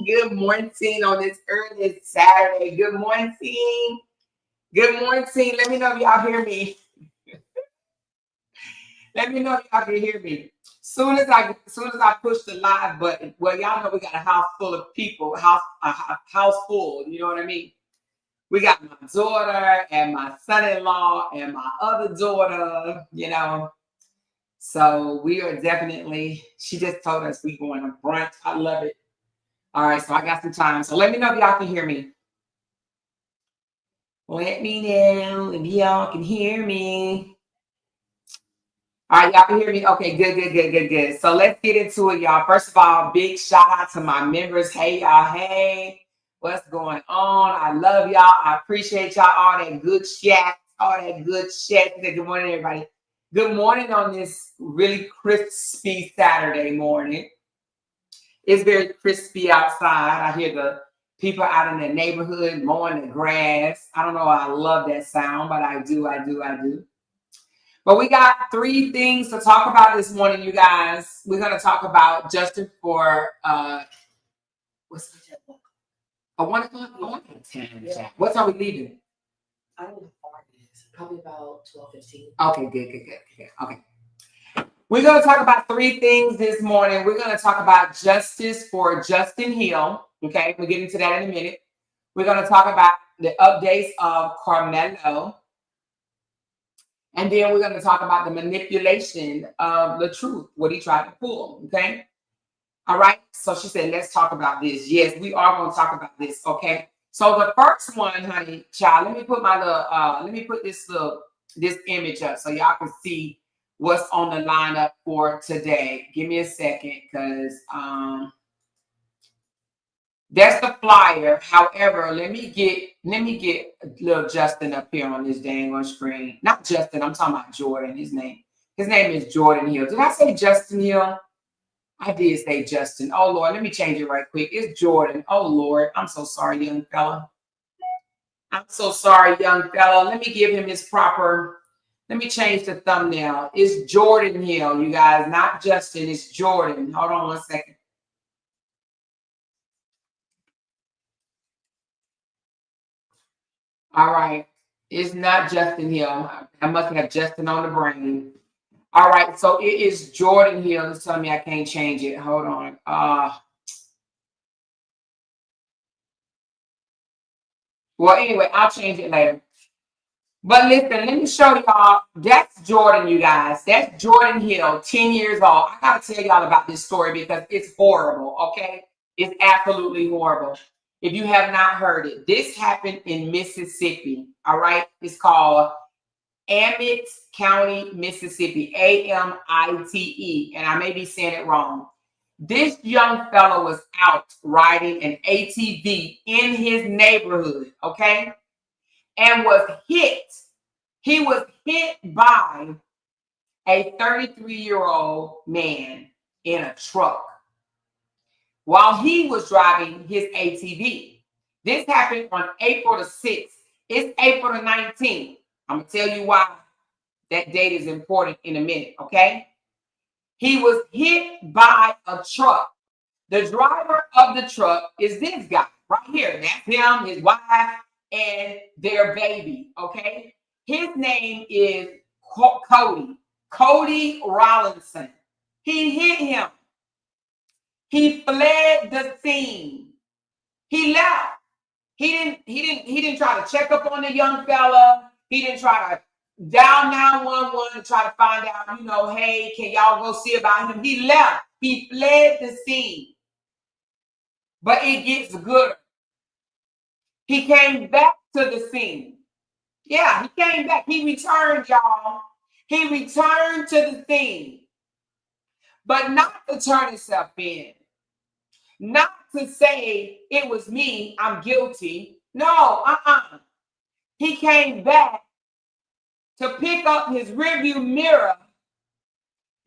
Good morning on this early Saturday. Good morning. Good morning. Let me know if y'all hear me. Let me know if y'all can hear me. Soon as I push the live button, well, y'all know we got a house full of people, a house full. You know what I mean? We got my daughter and my son-in-law and my other daughter. You know, so we are definitely. She just told us we going to brunch. I love it. All right, so I got some time. So let me know if y'all can hear me. Let me know if y'all can hear me. All right, y'all can hear me? Okay, good. So let's get into it, y'all. First of all, big shout out to my members. Hey, y'all. Hey, what's going on? I love y'all. I appreciate y'all. All that good chat. Good morning, everybody. Good morning on this really crispy Saturday morning. It's very crispy outside. I hear the people out in the neighborhood mowing the grass. I don't know. I love that sound, but I do. But we got 3 things to talk about this morning, you guys. We're going to talk about Justin for, what's the 1 o'clock? I want 10. Yeah. What time are we leaving? I don't know how far it is. Probably about 12:15. Okay, good. Okay. We're going to talk about 3 things this morning. We're going to talk about justice for Justin Hill. Okay, we'll get into that in a minute. We're going to talk about the updates of Carmelo. And then we're going to talk about the manipulation of LaTruth, what he tried to pull. Okay. All right. So she said, let's talk about this. Yes, we are going to talk about this. Okay. So the first one, honey, child, let me put this image up so y'all can see what's on the lineup for today. Give me a second, because that's the flyer. However, let me get little Justin up here on this dang on screen. Not Justin, I'm talking about Jordan. His name is Jordan Hill. Did I say Justin Hill? I did say Justin. Oh Lord, let me change it right quick. It's Jordan. Oh Lord, I'm so sorry, young fella. Let me give him his proper. Let me change the thumbnail. It's Jordan Hill, you guys, not Justin. It's Jordan. Hold on 1 second. All right. It's not Justin Hill. I must have Justin on the brain. All right. So it is Jordan Hill. It's telling me I can't change it. Hold on. Well, anyway, I'll change it later. But listen, let me show y'all. That's Jordan, you guys. That's Jordan Hill, 10 years old. I got to tell y'all about this story because it's horrible, okay? It's absolutely horrible. If you have not heard it, this happened in Mississippi, all right? It's called Amite County, Mississippi, Amite, and I may be saying it wrong. This young fellow was out riding an ATV in his neighborhood, okay? And was hit. He was hit by a 33-year-old man in a truck while he was driving his ATV. This happened on April the 6th. It's April the 19th. I'm going to tell you why that date is important in a minute, okay? He was hit by a truck. The driver of the truck is this guy right here. That's him, his wife, and their baby, okay? His name is Cody Rollinson. He hit him. He fled the scene. He left. He didn't try to check up on the young fella. He didn't try to dial 911 to try to find out, hey, can y'all go see about him? He left. He fled the scene. But it gets gooder. He came back to the scene. Yeah, he came back. He returned, y'all. He returned to the scene. But not to turn himself in. Not to say it was me, I'm guilty. No, He came back to pick up his rearview mirror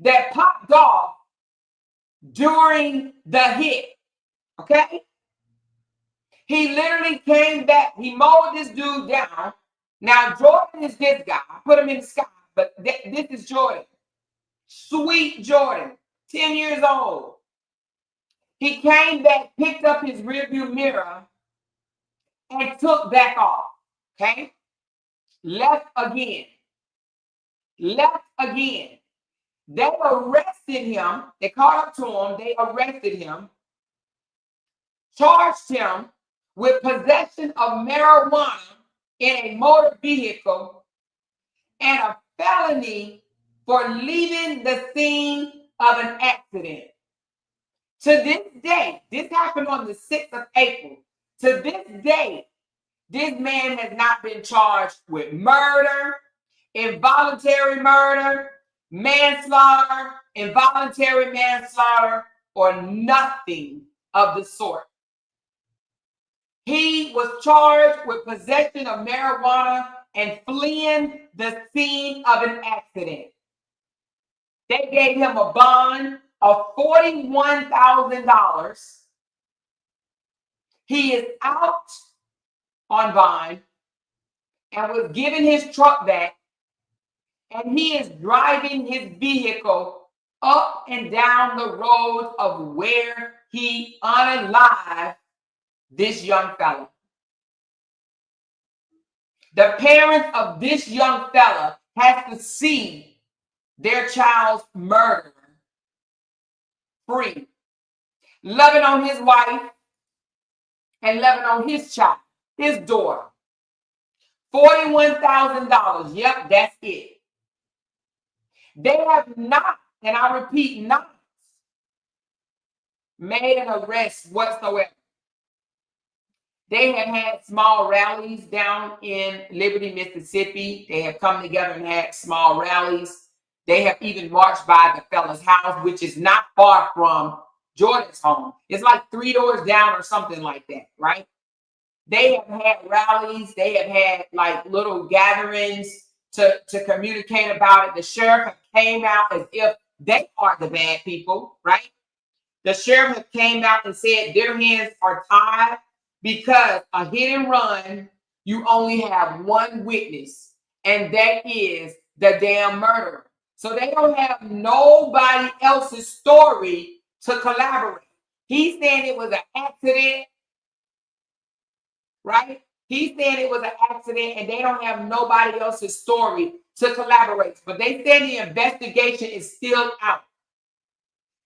that popped off during the hit. Okay? He literally came back. He mowed this dude down. Now, Jordan is this guy. I put him in the sky, but this is Jordan. Sweet Jordan, 10 years old. He came back, picked up his rearview mirror, and took back off. Okay? Left again. Left again. They arrested him. They caught up to him. They arrested him, charged him with possession of marijuana in a motor vehicle and a felony for leaving the scene of an accident. To this day, this happened on the 6th of April. To this day, this man has not been charged with murder, involuntary murder, manslaughter, involuntary manslaughter, or nothing of the sort. He was charged with possession of marijuana and fleeing the scene of an accident. They gave him a bond of $41,000. He is out on bond and was given his truck back, and he is driving his vehicle up and down the road of where he unalived this young fella. The parents of this young fella has to see their child's murderer free, loving on his wife and loving on his child, his daughter. $41,000. Yep, that's it. They have not, and I repeat, not made an arrest whatsoever. They have had small rallies down in Liberty, Mississippi. They have come together and had small rallies. They have even marched by the fella's house, which is not far from Jordan's home. It's like 3 doors down or something like that, right? They have had rallies. They have had like little gatherings to communicate about it. The sheriff came out as if they are the bad people, right? The sheriff came out and said their hands are tied because a hit and run, you only have one witness, and that is the damn murderer. So they don't have nobody else's story to collaborate. He's saying it was an accident, right? He's saying it was an accident, and they don't have nobody else's story to collaborate. But they said the investigation is still out.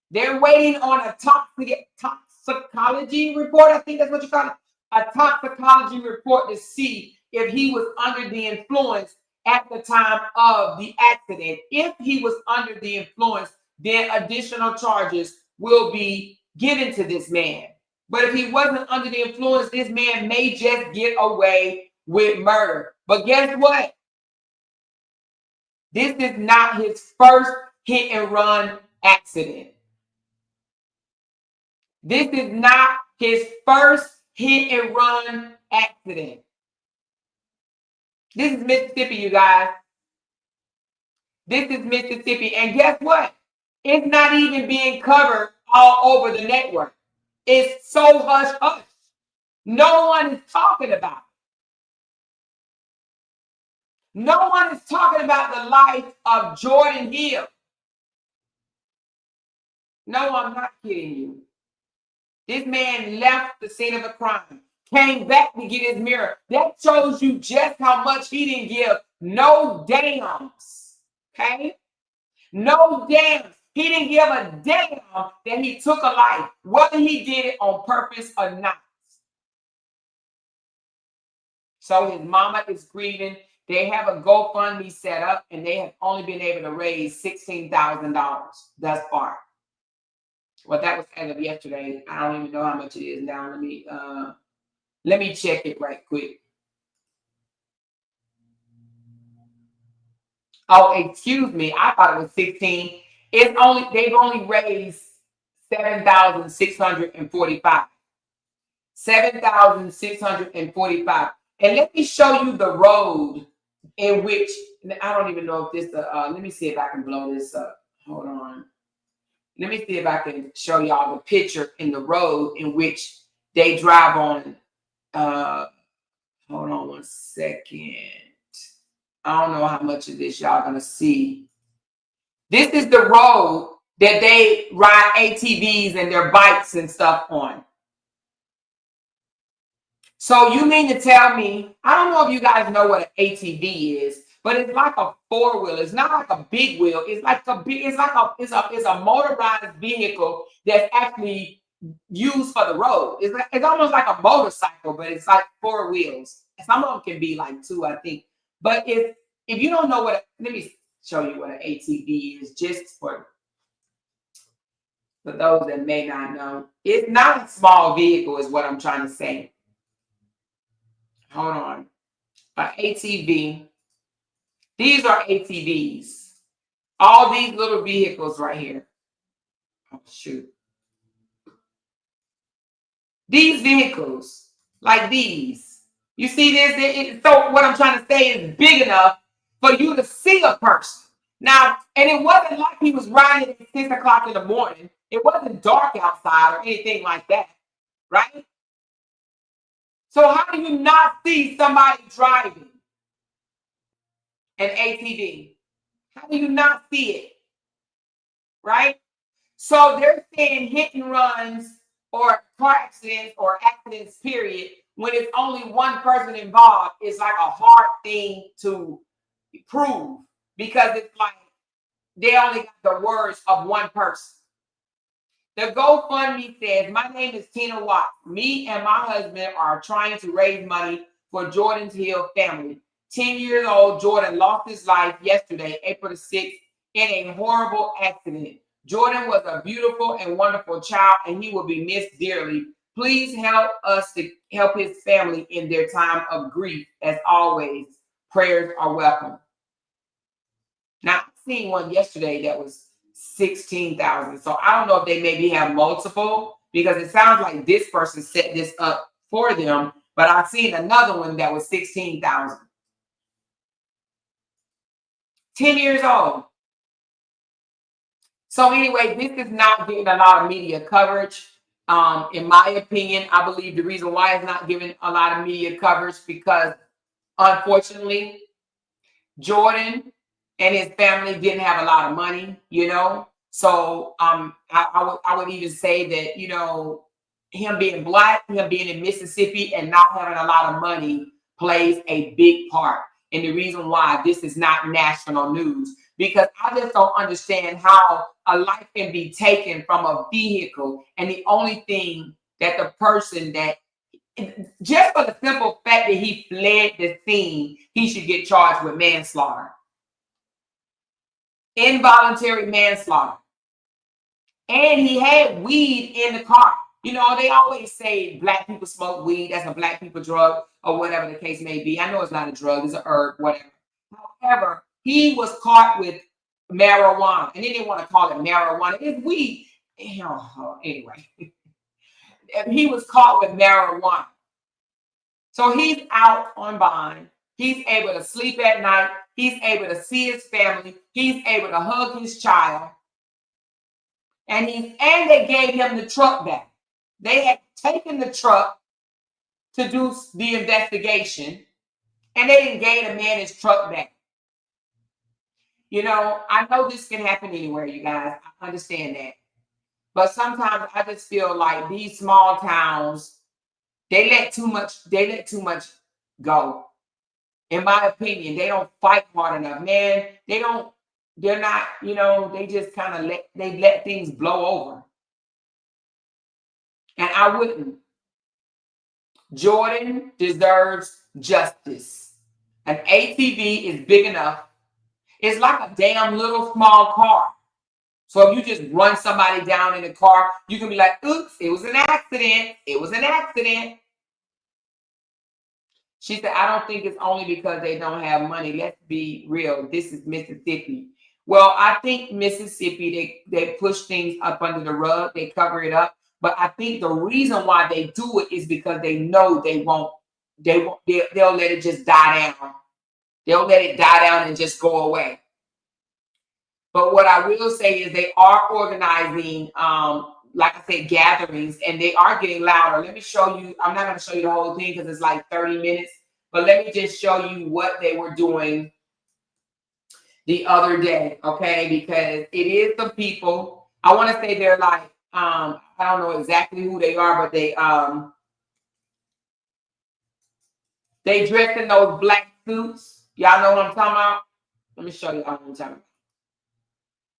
They're waiting on a toxicology report. I think that's what you call it. A toxicology report to see if he was under the influence at the time of the accident. If he was under the influence, then additional charges will be given to this man. But if he wasn't under the influence, this man may just get away with murder. But guess what? This is not his first hit and run accident. This is not his first hit and run accident. This is Mississippi, you guys. This is Mississippi. And guess what? It's not even being covered all over the network. It's so hush hush. No one is talking about it. No one is talking about the life of Jordan Hill. No, I'm not kidding you. This man left the scene of the crime, came back to get his mirror. That shows you just how much he didn't give no damns. Okay? No damns. He didn't give a damn that he took a life, whether he did it on purpose or not. So his mama is grieving. They have a GoFundMe set up, and they have only been able to raise $16,000 thus far. Well, that was as of yesterday. I don't even know how much it is now. Let me check it right quick. Oh, excuse me. I thought it was 16. They've only raised 7,645. 7,645. And let me show you the road in which I don't even know if this. Let me see if I can blow this up. Hold on. Let me see if I can show y'all the picture in the road in which they drive on. Hold on 1 second. I don't know how much of this y'all gonna see. This is the road that they ride ATVs and their bikes and stuff on. So you mean to tell me, I don't know if you guys know what an ATV is, but it's like a four-wheel. It's not like a big wheel. It's like it's a motorized vehicle that's actually used for the road. It's almost like a motorcycle, but it's like four wheels. Some of them can be like two, I think. But if you don't know let me show you what an ATV is, just for those that may not know. It's not a small vehicle, is what I'm trying to say. Hold on. An ATV. These are ATVs. All these little vehicles right here. Oh, shoot. These vehicles, like these. You see this? So what I'm trying to say is big enough for you to see a person. Now, and it wasn't like he was riding at 6 o'clock in the morning. It wasn't dark outside or anything like that, right? So how do you not see somebody driving an ATV? How do you not see it? Right? So they're saying hit and runs or car accidents or accidents, period, when it's only one person involved, is like a hard thing to prove, because it's like they only got the words of one person. The GoFundMe says, my name is Tina Watts. Me and my husband are trying to raise money for Jordan's Hill family. 10 years old, Jordan lost his life yesterday, April the 6th, in a horrible accident. Jordan was a beautiful and wonderful child, and he will be missed dearly. Please help us to help his family in their time of grief. As always, prayers are welcome. Now, I seen one yesterday that was 16,000. So I don't know if they maybe have multiple, because it sounds like this person set this up for them. But I've seen another one that was 16,000. 10 years old. So anyway, this is not getting a lot of media coverage. In my opinion, I believe the reason why it's not getting a lot of media coverage, because unfortunately, Jordan and his family didn't have a lot of money, you know. So I would even say that, you know, him being black, him being in Mississippi and not having a lot of money plays a big part in the reason why this is not national news. Because I just don't understand how a life can be taken from a vehicle, and the only thing that the person that, just for the simple fact that he fled the scene, he should get charged with manslaughter. Involuntary manslaughter. And he had weed in the car. You know, they always say black people smoke weed. That's a black people drug, or whatever the case may be. I know it's not a drug, it's a herb, whatever. However, he was caught with marijuana, and they didn't want to call it marijuana. It's weed. Anyway, he was caught with marijuana. So he's out on bond. He's able to sleep at night. He's able to see his family. He's able to hug his child. And they gave him the truck back. They had taken the truck to do the investigation, and they didn't give the man his truck back. You know, I know this can happen anywhere, you guys. I understand that. But sometimes I just feel like these small towns, they let too much go. In my opinion, they don't fight hard enough, man. They're not, you know, they just kind of let things blow over. And I wouldn't. Jordan deserves justice. An ATV is big enough. It's like a damn little small car. So if you just run somebody down in the car, you can be like, oops, it was an accident. It was an accident. She said, I don't think it's only because they don't have money. Let's be real. This is Mississippi. Well, I think Mississippi, they push things up under the rug. They cover it up. But I think the reason why they do it is because they know they'll let it just die down. They'll let it die down and just go away. But what I will say is they are organizing, like I said, gatherings, and they are getting louder. Let me show you. I'm not going to show you the whole thing because it's like 30 minutes. But let me just show you what they were doing the other day, okay? Because it is the people I want to say they're like, I don't know exactly who they are, but they dress in those black suits. Y'all know what I'm talking about? Let me show you what I'm talking about.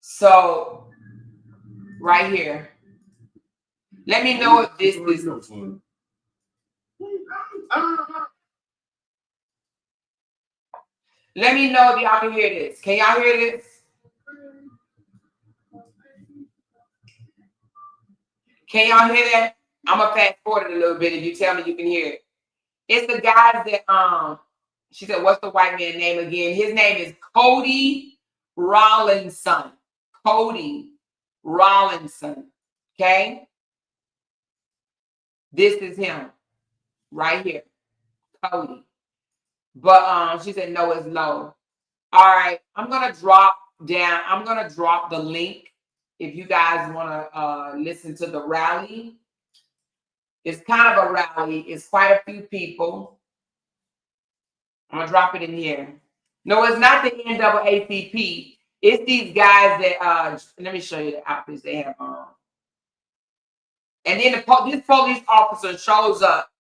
So, right here. Let me know if this is. Let me know if y'all can hear this. Can y'all hear this? Can y'all hear that? I'm gonna fast forward it a little bit if you tell me you can hear it. It's the guys that she said, what's the white man name again? His name is Cody Rollinson. Cody Rollinson. Okay? This is him right here. Cody. But she said no, it's low. All right, I'm gonna drop down. I'm gonna drop the link if you guys want to listen to the rally. It's kind of a rally. It's quite a few people. I'm gonna drop it in here. No, it's not the NAACP. It's these guys that let me show you the outfits they have on. And then this police officer shows up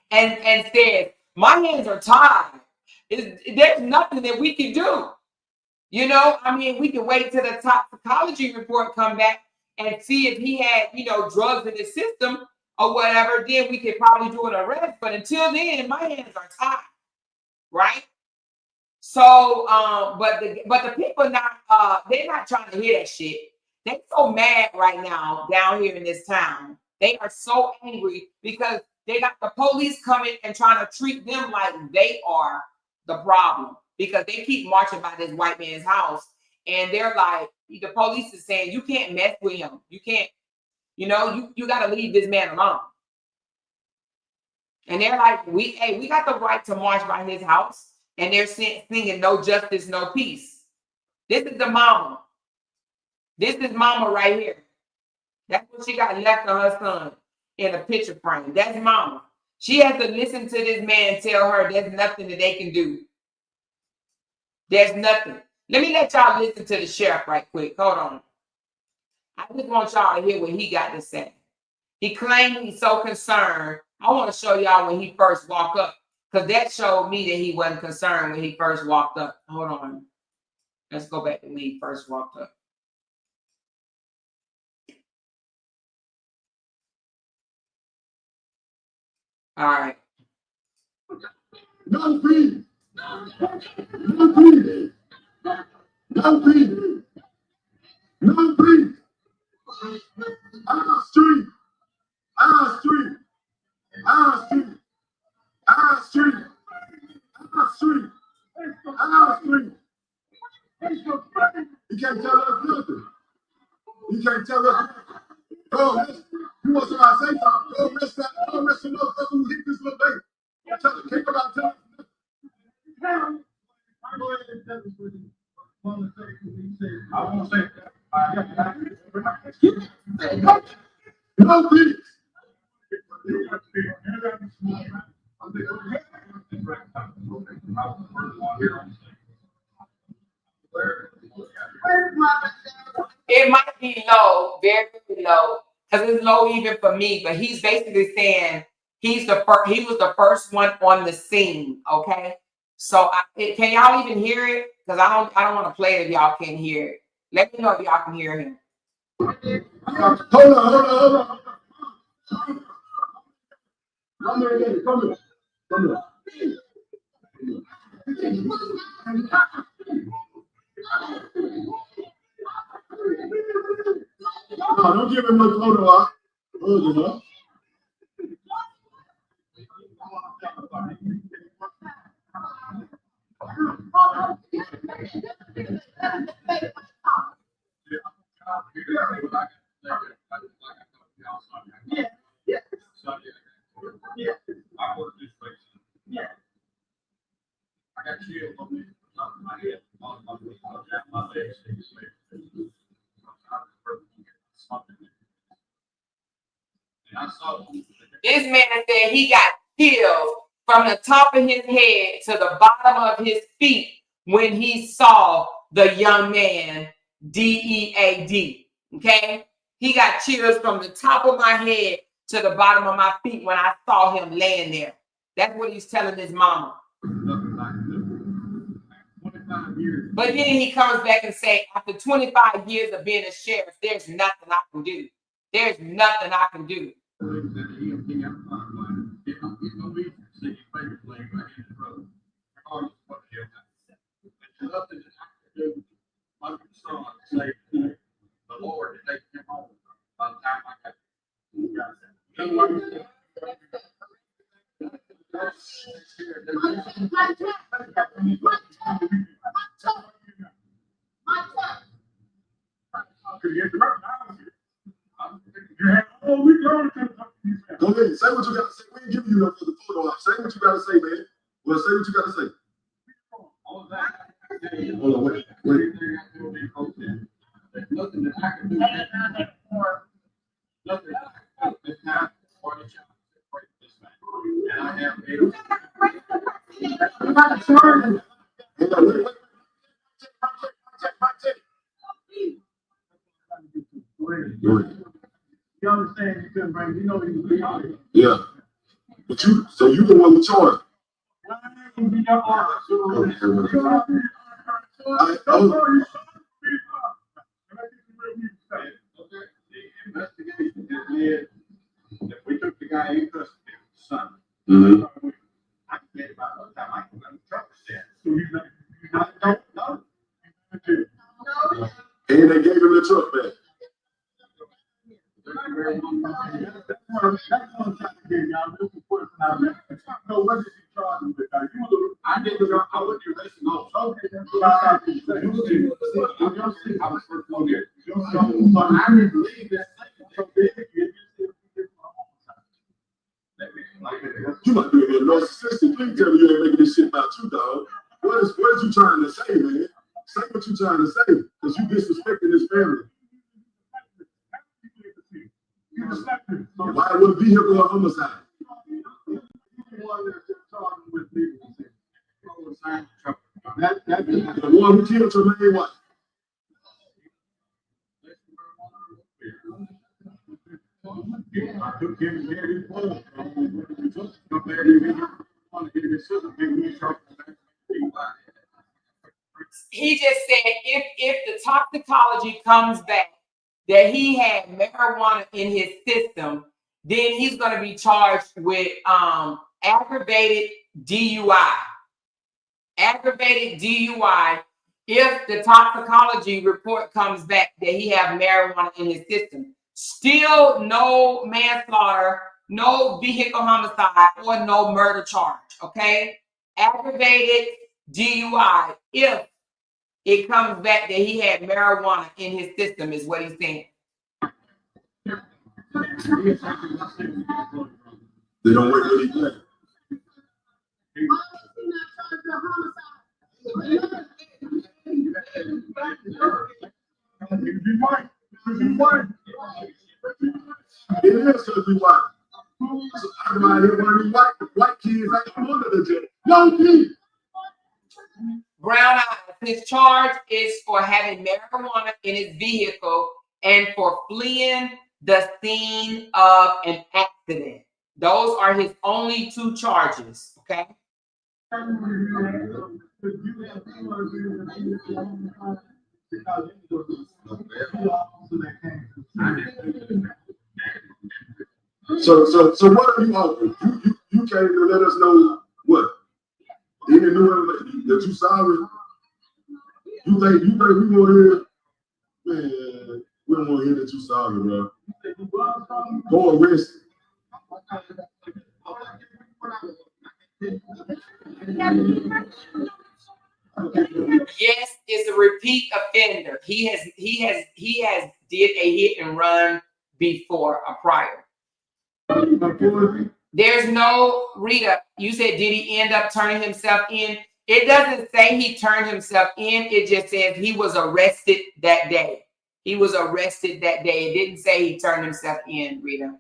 and says, "My hands are tied. There's nothing that we can do." You know, I mean, we can wait till the toxicology report come back and see if he had, drugs in his system or whatever. Then we could probably do an arrest. But until then, my hands are tied, right? So, but the people they're not trying to hear that shit. They're so mad right now down here in this town. They are so angry because they got the police coming and trying to treat them like they are the problem because they keep marching by this white man's house and they're like, the police is saying, you can't mess with him. You can't, you got to leave this man alone. And they're like, we got the right to march by his house. And they're singing no justice, no peace. This is the mama. This is mama right here. That's what she got left of her son in a picture frame. That's mama. She has to listen to this man tell her there's nothing that they can do. There's nothing. Let me let y'all listen to the sheriff right quick. Hold on. I just want y'all to hear what he got to say. He claimed he's so concerned. I want to show y'all when he first walked up. Because that showed me that he wasn't concerned when he first walked up. Hold on. Let's go back to when he first walked up. All right. No peace. No peace. No peace. No peace. Our street. Our street. Our street. Our street. Our street. Our street. You can't tell us nothing. You can't tell us nothing. Oh, you want somebody to say something? Go miss that. Go miss the motherfucker who hit this little baby. Can't come out and tell us nothing. I won't say that. No peace. It might be low, very, very low, because it's low even for me. But he's basically saying he was the first one on the scene. Okay, so can y'all even hear it? Because I don't want to play it if y'all can't hear it. Let me know if y'all can hear him. Hold on. Come here. No, don't give him no photo. I got chills on me. My head. My legs. This man said he got killed from the top of his head to the bottom of his feet when he saw the young man, DEAD. Okay? He got chills from the top of my head to the bottom of my feet when I saw him laying there. That's what he's telling his mama. 25 years. But then he comes back and say, after 25 years of being a sheriff, there's nothing I can do. There's nothing I can do. The Lord to take him home by the time I got Go ahead, say what you got to say. We ain't giving you no further photo op. Say what you got to say, man. Well, say what you got to say. Hold on, wait. There's nothing that I can do. Nothing that I can do this time or the child separate this man. And I have You understand? You couldn't bring, you know, he yeah. But you, so you the one with charge. If we took the guy in custody, son, I can get about the time I can run the truck there. I don't know. And they gave him the truck back. I didn't know. I wouldn't be racing off. I was first on there. But I didn't believe that. You might be a narcissistic. Please tell me you ain't making this shit about you, dog. What is you trying to say, man? Say what you trying to say, because you disrespecting this family. Why would vehicle or homicide? The one who killed Tremaine White. He just said if the toxicology comes back that he had marijuana in his system, then he's going to be charged with aggravated DUI. Aggravated DUI if the toxicology report comes back that he have marijuana in his system. Still no manslaughter, no vehicle homicide, or no murder charge, okay? Aggravated DUI if it comes back that he had marijuana in his system is what he's saying. They don't wait till he play. It is to be white. So I'm out here, one of these white kids like I'm under the jail. Young kid. Brown eyes. His charge is for having marijuana in his vehicle and for fleeing the scene of an accident. Those are his only two charges, okay? So what are you offering? You came to let us know what? Any new that you sorry? You think we want to hear? Man, we don't want to hear that you sorry, bro. Go arrest. Yes, is a repeat offender. He has did a hit and run before a prior. There's no Rita. You said, did he end up turning himself in? It doesn't say he turned himself in. It just says he was arrested that day. He was arrested that day. It didn't say he turned himself in, Rita.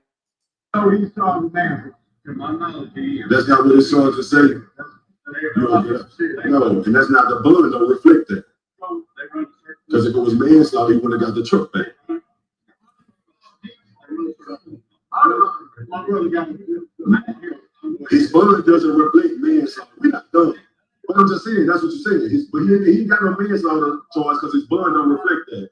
So he's trying to man. That's not what it's trying to say. No, and that's not the blood. Don't reflect that. Because if it was manslaughter, he would have got the truck back. his bond doesn't reflect manslaughter. We're not done. But I'm just saying, that's what you're saying. But he ain't got no manslaughter charge because his bond don't reflect that.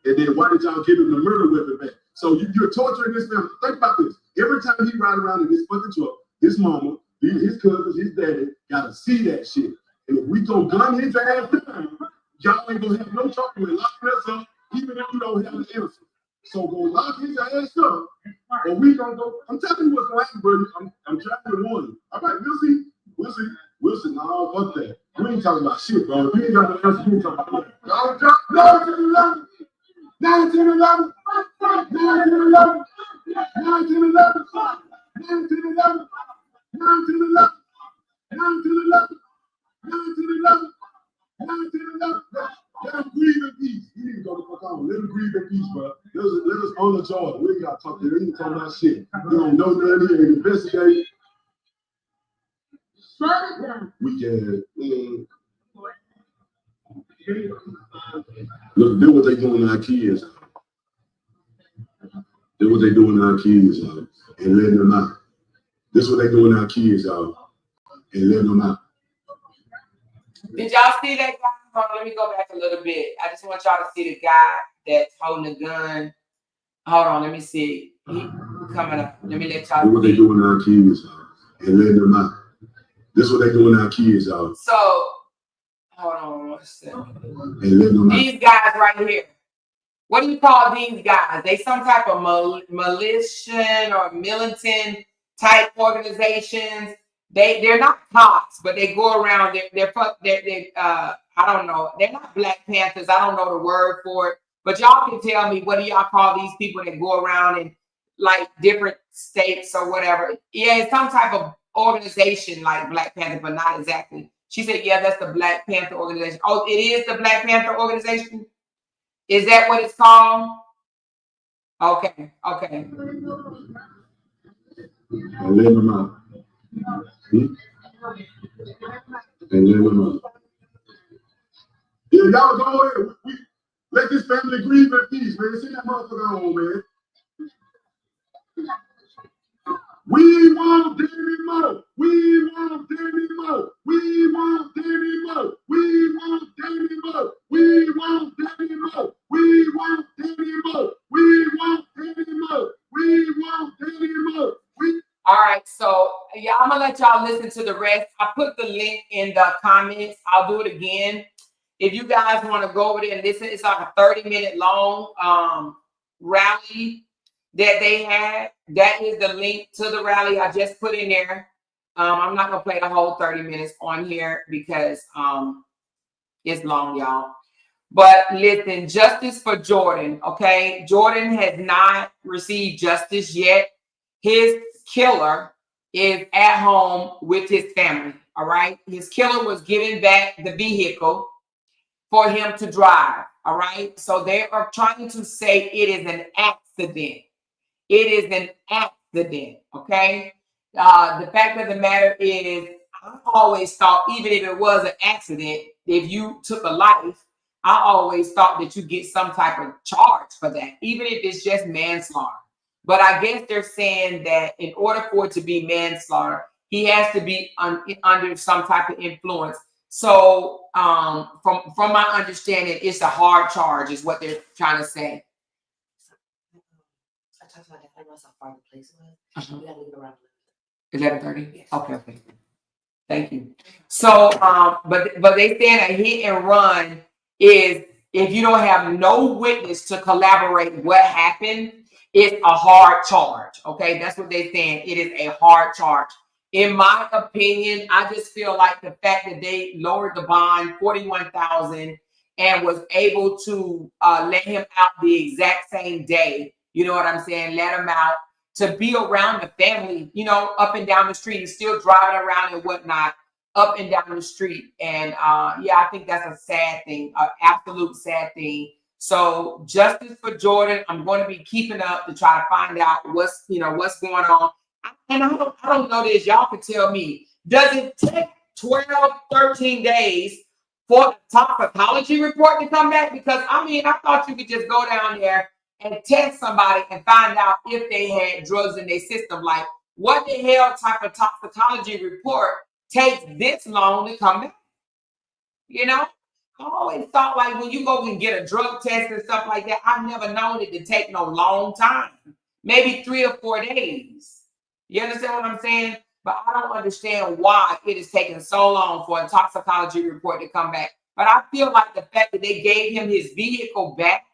And then why did y'all give him the murder weapon back? So you're torturing this man. Think about this. Every time he ride around in this fucking truck, his mama, his cousins, his daddy gotta see that shit. And if we go gun his ass down, y'all ain't gonna have no trouble with locking us up, even if you don't have an answer. So go lock his ass up, or we gonna go. I'm telling you what's gonna happen, bro. I'm trying to warn you. All right, we'll see. We'll see. We'll see. No, fuck that. We ain't talking about shit, bro. We ain't got no answer. We ain't talking about that. No, to the left. 9 to 11. 9 to 11. 9 to 11. 9 to 11. 9 to 11. 9 to 11. 9 to 11. 9 to 11. Let him breathe in peace. He need to go the fuck on. Let him breathe in peace, bro. Let us own the Jordan. We ain't got to talk to him. We ain't talking about shit. We don't know nothing. He ain't investigate. We can. Look, do what they doing to our kids. Do what they doing to our kids, and letting them out. This is what they doing to our kids, y'all, and letting them out. Did y'all see that guy? Hold on, let me go back a little bit. I just want y'all to see the guy that's holding the gun. Hold on, let me see. He coming up. Let me let y'all see. Do what they doing to our kids, y'all, and letting them out. This is what they doing to our kids, y'all. So, hold on one second. And letting them out. These guys right here. What do you call these guys? They some type of militia or militant type organizations. They're not cops, but they go around. They're I don't know. They're not Black Panthers. I don't know the word for it. But y'all can tell me, what do y'all call these people that go around in like different states or whatever? Yeah, it's some type of organization like Black Panther, but not exactly. She said, yeah, that's the Black Panther organization. Oh, it is the Black Panther organization? Is that what it's called? Okay, okay. And let them out. And let them out. Yeah, y'all go ahead. Let this family grieve in peace, man. See that motherfucker on, man. We want Danny Moe. We want Danny Moe. We want Danny Moe. We want Danny Moe. We want Danny Moe. We want Danny Moe. We want Danny Moe. We want Danny Moe. All right, so yeah, I'm gonna let y'all listen to the rest. I put the link in the comments. I'll do it again. If you guys want to go over there and listen, it's like a 30-minute long rally that they had. That is the link to the rally I just put in there. I'm not gonna play the whole 30 minutes on here because it's long, y'all. But listen, justice for Jordan, okay? Jordan has not received justice yet. His killer is at home with his family, all right? His killer was giving back the vehicle for him to drive, all right? So they are trying to say it is an accident. It is an accident, okay? The fact of the matter is, I always thought, even if it was an accident, if you took a life, I always thought that you get some type of charge for that, even if it's just manslaughter. But I guess they're saying that in order for it to be manslaughter, he has to be under some type of influence. So from my understanding, it's a hard charge is what they're trying to say. I talked to my dad. I know how far the place was. We gotta leave around 11:30? Yes. Okay. Thank you. So, but they saying a hit and run is if you don't have no witness to collaborate what happened, it's a hard charge. Okay, that's what they're saying. It is a hard charge. In my opinion, I just feel like the fact that they lowered the bond 41,000 and was able to let him out the exact same day. You know what I'm saying? Let him out to be around the family, you know, up and down the street and still driving around and whatnot, up and down the street. And yeah, I think that's a sad thing, an absolute sad thing. So justice for Jordan. I'm going to be keeping up to try to find out what's going on. And I don't know this. Y'all can tell me. Does it take 12, 13 days for the toxicology report to come back? Because I mean, I thought you could just go down there and test somebody and find out if they had drugs in their system. Like what the hell type of toxicology report takes this long to come back? You know, I always thought like when you go and get a drug test and stuff like that, I've never known it to take no long time, maybe 3 or 4 days. You understand what I'm saying? But I don't understand why it is taking so long for a toxicology report to come back. But I feel like the fact that they gave him his vehicle back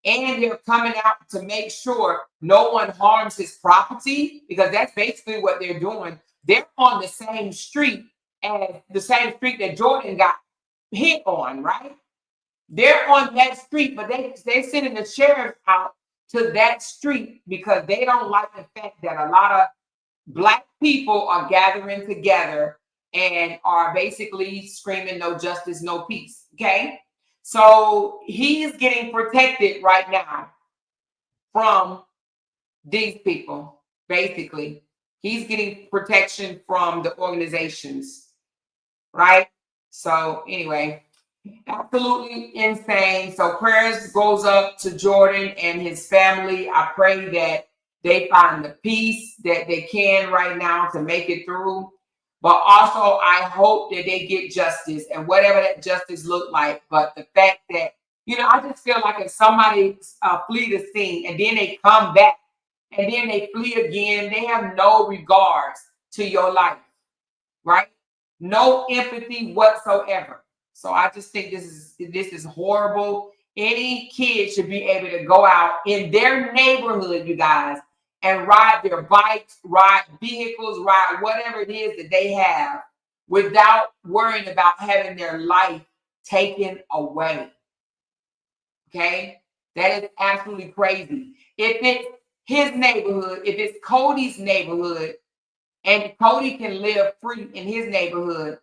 and they're coming out to make sure no one harms his property, because that's basically what they're doing. They're on the same street as the same street that Jordan got hit on, right? They're on that street, but they're sending the sheriff out to that street because they don't like the fact that a lot of Black people are gathering together and are basically screaming no justice, no peace. Okay. So he's getting protected right now from these people. Basically, he's getting protection from the organizations, right? So anyway, absolutely insane. So prayers goes up to Jordan and his family. I pray that they find the peace that they can right now to make it through. But also, I hope that they get justice and whatever that justice look like. But the fact that, I just feel like if somebody flee the scene and then they come back and then they flee again, they have no regards to your life, right? No empathy whatsoever. So I just think this is horrible. Any kid should be able to go out in their neighborhood, you guys, and ride their bikes, ride vehicles, ride whatever it is that they have without worrying about having their life taken away. Okay? That is absolutely crazy. If it's his neighborhood, if it's Cody's neighborhood, and Cody can live free in his neighborhood,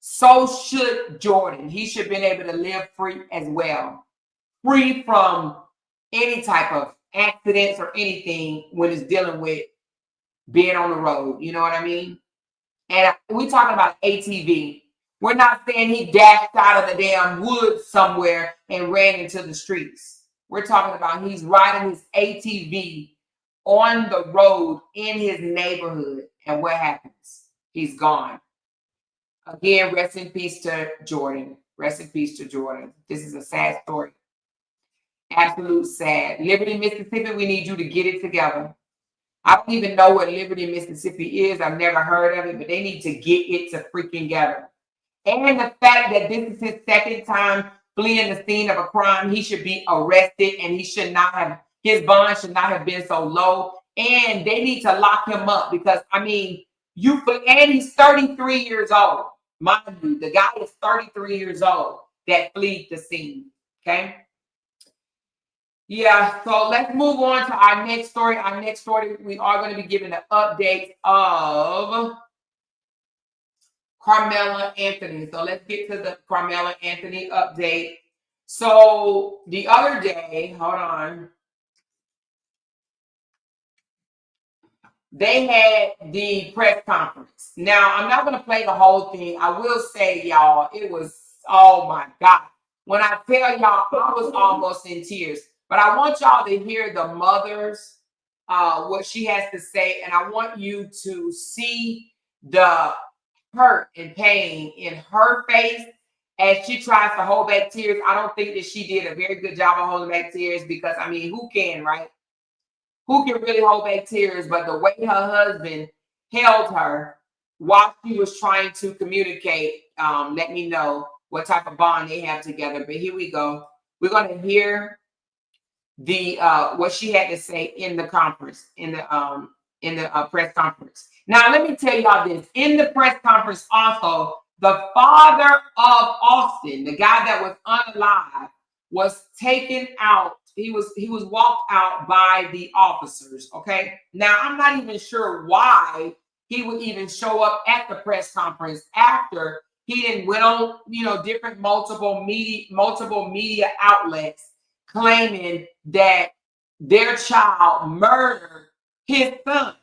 so should Jordan. He should have been able to live free as well. Free from any type of accidents or anything when it's dealing with being on the road. You know what I mean? And we're talking about ATV. We're not saying he dashed out of the damn woods somewhere and ran into the streets. We're talking about he's riding his ATV on the road in his neighborhood. And what happens? He's gone. Again, rest in peace to Jordan. Rest in peace to Jordan. This is a sad story. Absolute sad. Liberty, Mississippi, we need you to get it together. I don't even know what Liberty, Mississippi is. I've never heard of it, but they need to get it to freaking together. And the fact that this is his second time fleeing the scene of a crime, he should be arrested and his bond should not have been so low. And they need to lock him up because, and he's 33 years old. Mind you, the guy is 33 years old that fled the scene. Okay. Yeah, so let's move on to our next story. Our next story, we are going to be giving an update of Carmelo Anthony. So let's get to the Carmelo Anthony update. So the other day, hold on. They had the press conference. Now, I'm not going to play the whole thing. I will say, y'all, it was, oh my God. When I tell y'all, I was almost in tears. But I want y'all to hear the mother's, what she has to say. And I want you to see the hurt and pain in her face as she tries to hold back tears. I don't think that she did a very good job of holding back tears because, who can, right? Who can really hold back tears? But the way her husband held her while she was trying to communicate, let me know what type of bond they have together. But here we go. We're going to hear the what she had to say in the conference, in the press conference. Now, let me tell y'all this. In the press conference also, the father of Austin, the guy that was unalive, was taken out. He was walked out by the officers, okay? Now, I'm not even sure why he would even show up at the press conference after he then went on, different multiple media outlets claiming that their child murdered his son,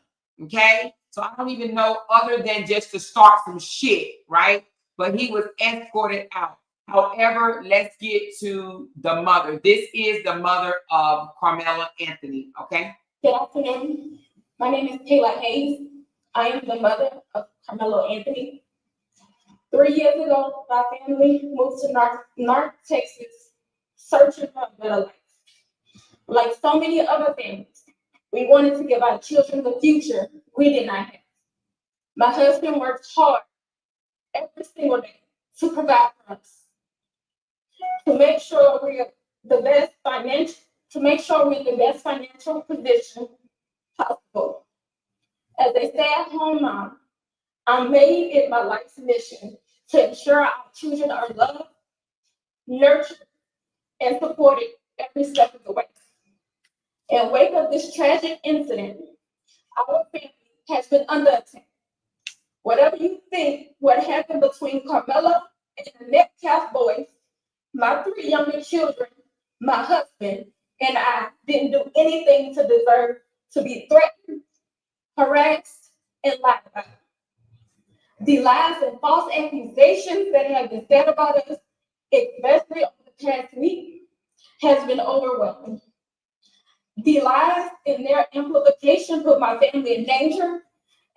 okay? So I don't even know other than just to start some shit, right? But he was escorted out. However, let's get to the mother. This is the mother of Carmelo Anthony, okay? Good afternoon. My name is Taylor Hayes. I am the mother of Carmelo Anthony. 3 years ago, my family moved to North Texas, searching for a better life. Like so many other families, we wanted to give our children the future we did not have. My husband worked hard every single day to provide for us, to make sure we're the best financial, to make sure we're in the best financial position possible. As a stay-at-home mom, I made it my life's mission to ensure our children are loved, nurtured, and supported every step of the way. In wake of this tragic incident, our family has been under attack. Whatever you think what happened between Carmelo and the Metcalf boys, my 3 younger children, my husband, and I didn't do anything to deserve to be threatened, harassed, and lied about. The lies and false accusations that have been said about us, especially over the past week, has been overwhelming. The lies and their amplification put my family in danger,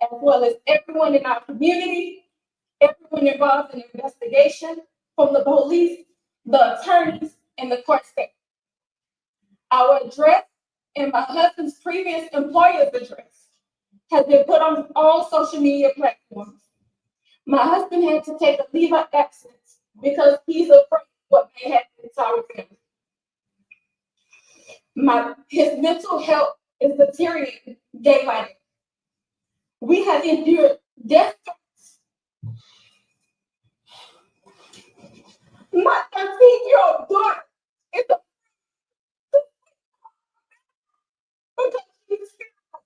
as well as everyone in our community, everyone involved in the investigation, from the police, the attorneys, and the court staff. Our address and my husband's previous employer's address has been put on all social media platforms. My husband had to take a leave of absence because he's afraid of what may happen to our family. His mental health is deteriorating day by day. We have endured death threats. My 13-year-old daughter is a because she's fearful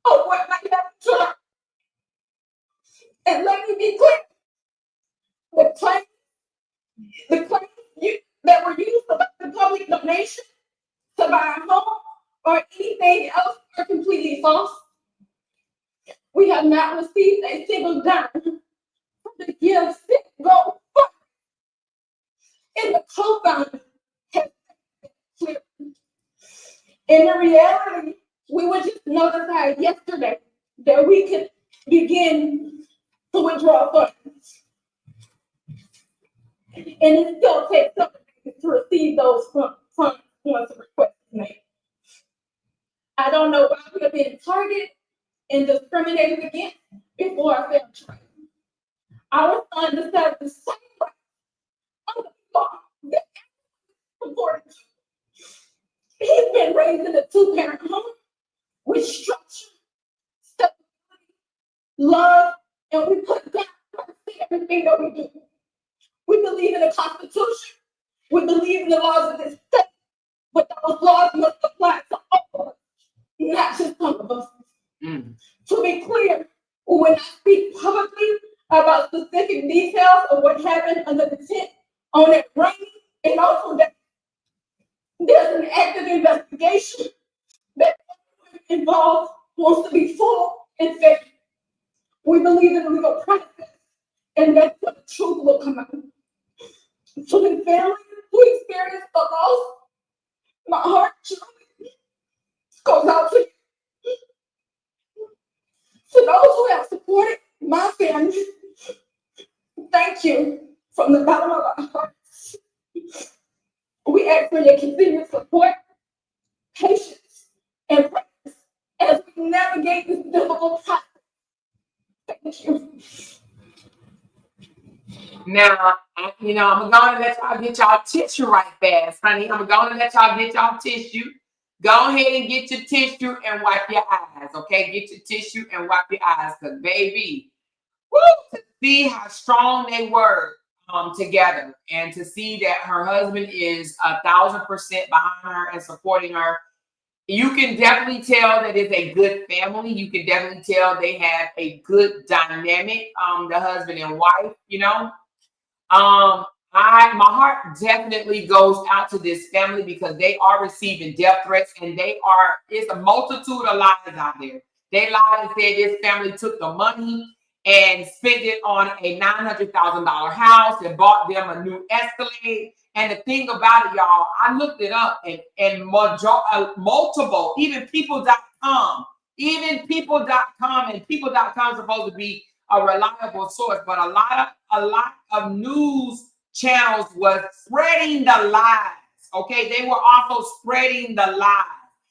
of what might happen to her. And let me be clear, the claims that were used about the public donation to buy a home or anything else are completely false. We have not received a single dime from the Give Sick Go Fund. And the co-founder has clear. In reality, we were just notified yesterday that we could begin to withdraw funds. And it still takes some days to receive those funds once a request is made. I don't know why we are being targeted and discriminated against before our fair trial. Our son deserves the same rights under the law that everyone is important to. He's been raised in a 2-parent home with structure, stability, love, and we put God first in everything that we do. We believe in the Constitution. We believe in the laws of this state, but those laws must apply to all of us, not just some of us. To be clear, when I speak publicly about specific details of what happened under the tent on that rainy and also that there's an active investigation that everyone involved wants to be full and fair. We believe in the legal process, and that's where the truth will come out. To the family who experienced the loss, my heart truly goes out to you. To those who have supported my family, thank you from the bottom of our hearts. We ask for your continued support, patience, and prayers as we navigate this difficult process. Thank you. Now, I'm going to let y'all get y'all tissue right fast, honey. I'm going to let y'all get y'all tissue. Go ahead and get your tissue and wipe your eyes, okay? Get your tissue and wipe your eyes, because, baby, woo, to see how strong they were together and to see that her husband is 1,000% behind her and supporting her, you can definitely tell that it's a good family. You can definitely tell they have a good dynamic, the husband and wife, my heart definitely goes out to this family because they are receiving death threats and it's a multitude of lies out there. They lied and said this family took the money and spent it on a $900,000 house and bought them a new Escalade. And the thing about it, y'all, I looked it up and multiple, even people.com Even people.com, and people.com is supposed to be a reliable source, but a lot of news channels was spreading the lies. Okay, they were also spreading the lies.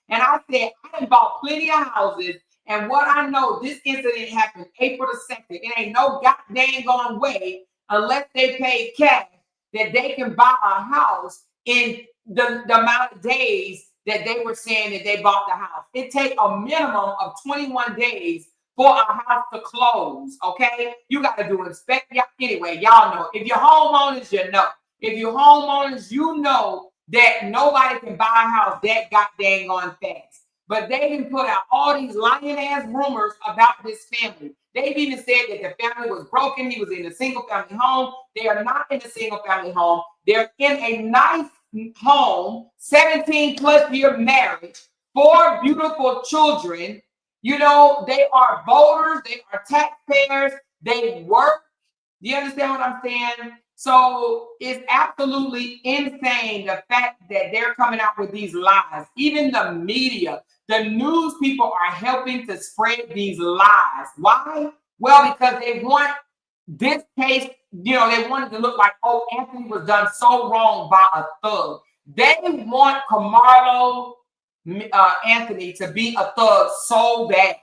And I said, I done bought plenty of houses, and what I know, this incident happened April the 2nd. It ain't no goddamn going way unless they pay cash that they can buy a house in the amount of days that they were saying that they bought the house. It take a minimum of 21 days for a house to close, okay? You got to do inspect. Anyway, y'all know. If you're homeowners, you know. If you're homeowners, you know that nobody can buy a house that goddamn on fast. But they can put out all these lying-ass rumors about this family. They've even said that the family was broken. He was in a single-family home. They are not in a single-family home. They're in a nice home, 17-plus year marriage, 4 beautiful children. You know, they are voters, they are taxpayers, they work. Do you understand what I'm saying? So it's absolutely insane the fact that they're coming out with these lies. Even the media, the news people are helping to spread these lies. Why? Well, because they want this case, you know, they wanted to look like, oh, Anthony was done so wrong by a thug. They want Karmelo Anthony to be a thug so bad.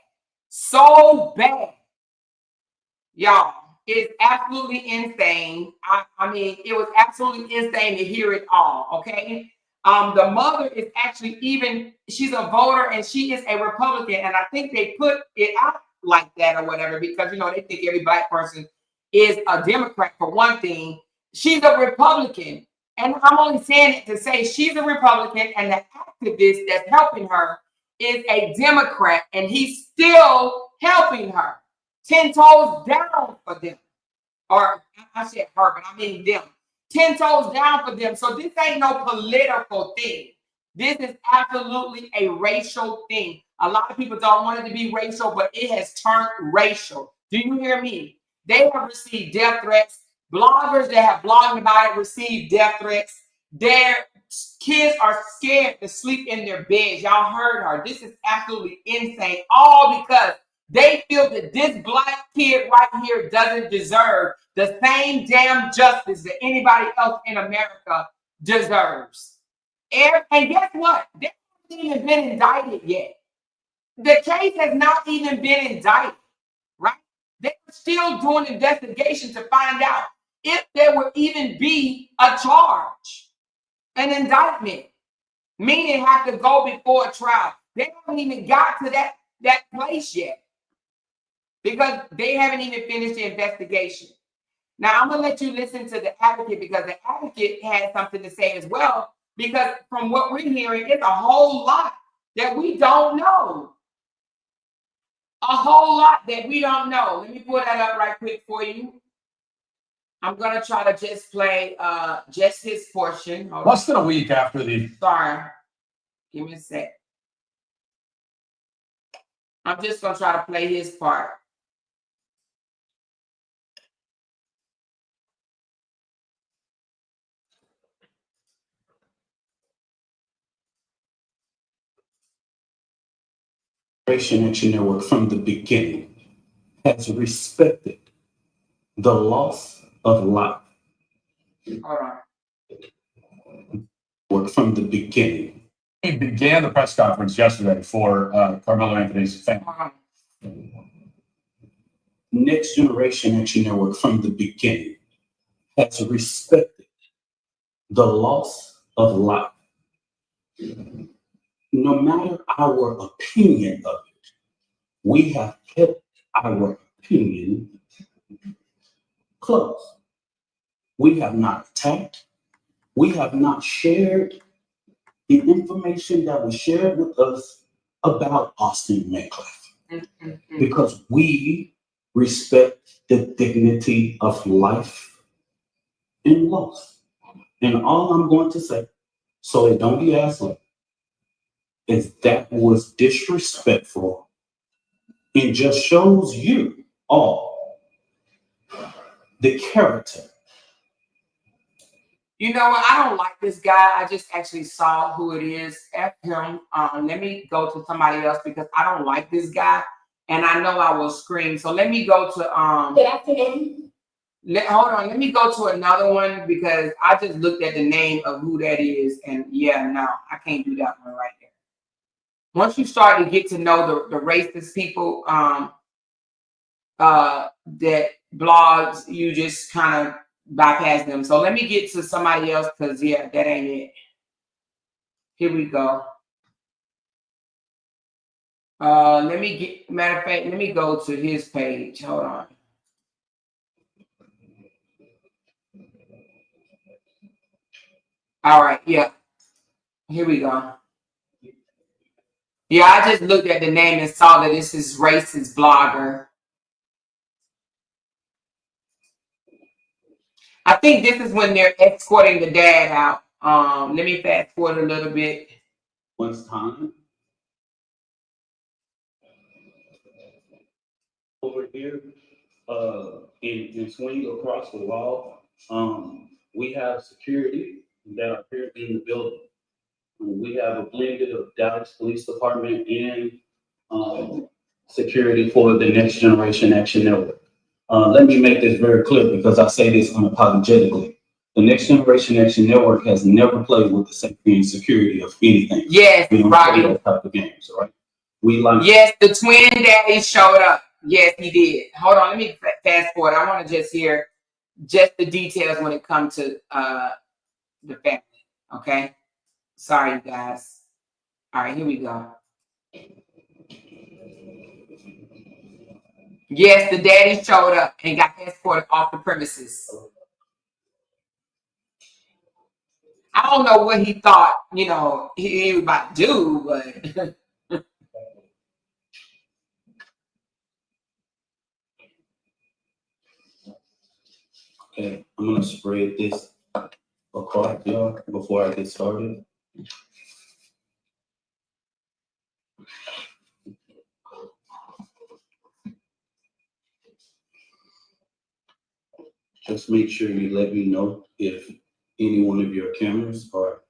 So bad. Y'all, it's absolutely insane. I mean, it was absolutely insane to hear it all, okay? The mother is actually she's a voter and she is a Republican. And I think they put it out like that or whatever because, you know, they think every black person is a Democrat for one thing. She's a Republican. And I'm only saying it to say she's a Republican and the activist that's helping her is a Democrat and he's still helping her. 10 toes down for them. Or I said her, but I mean them. 10 toes down for them. So this ain't no political thing. This is absolutely a racial thing. A lot of people don't want it to be racial, but it has turned racial. Do you hear me? They have received death threats. Bloggers that have blogged about it receive death threats. Their kids are scared to sleep in their beds. Y'all heard her. This is absolutely insane. All because they feel that this black kid right here doesn't deserve the same damn justice that anybody else in America deserves. And guess what? They haven't even been indicted yet. The case has not even been indicted, right? They're still doing investigation to find out if there will even be a charge, an indictment, meaning have to go before a trial. They haven't even got to that place yet because they haven't even finished the investigation. Now, I'm going to let you listen to the advocate because the advocate has something to say as well, because from what we're hearing, it's a whole lot that we don't know. A whole lot that we don't know. Let me pull that up right quick for you. I'm going to try to just play just his portion. Less than a week after the... Sorry. Give me a sec. I'm just going to try to play his part. Action Network from the beginning has respected the loss of life. Hold on. Work from the beginning. He began the press conference yesterday for Carmelo Anthony's family. Next Generation Action Network from the beginning has respected the loss of life. No matter our opinion of it, we have kept our opinion close. We have not attacked. We have not shared the information that was shared with us about Austin Metcalf because we respect the dignity of life and loss. And all I'm going to say, so it don't be asked, is that was disrespectful and just shows you all the character You know what? I don't like this guy. I just actually saw who it is. F him. Let me go to somebody else because I don't like this guy, and I know I will scream. So let me go to Good afternoon. Hold on. Let me go to another one because I just looked at the name of who that is, and yeah, no, I can't do that one right there. Once you start to get to know the racist people, that blogs, you just kind of bypass them. So let me get to somebody else because yeah, that ain't it. Here we go. Matter of fact, let me go to his page. Hold on. All right, yeah. Here we go. Yeah, I just looked at the name and saw that this is racist blogger. I think this is when they're escorting the dad out. Let me fast forward a little bit. Once time. Over here, and swing across the wall, we have security that are here in the building. We have a blended of Dallas Police Department and security for the Next Generation Action Network. Let me make this very clear because I say this unapologetically. The Next Generation Action Network has never played with the safety and security of anything. Yes, we don't right. play that type of games, all right? We like. Yes, the twin daddy showed up. Yes, he did. Hold on, let me fast forward. I want to just hear just the details when it comes to the family. Okay. Sorry, you guys. All right, here we go. Yes, the daddy showed up and got escorted off the premises. I don't know what he thought, he was about to do, but Okay, I'm gonna spread this across y'all before I get started. Just make sure you let me know if any one of your cameras are.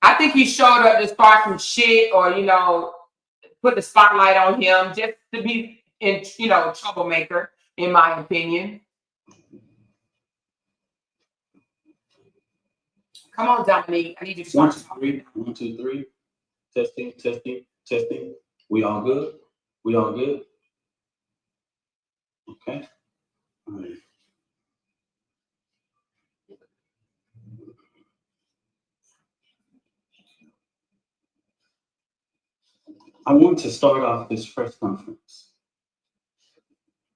I think he showed up to start some shit or, put the spotlight on him just to be troublemaker, in my opinion. Come on, Dominique. I need you to One, start two, three. 1, 2, 3. Testing, testing, testing. We all good? We all good? Okay. All right. I want to start off this press conference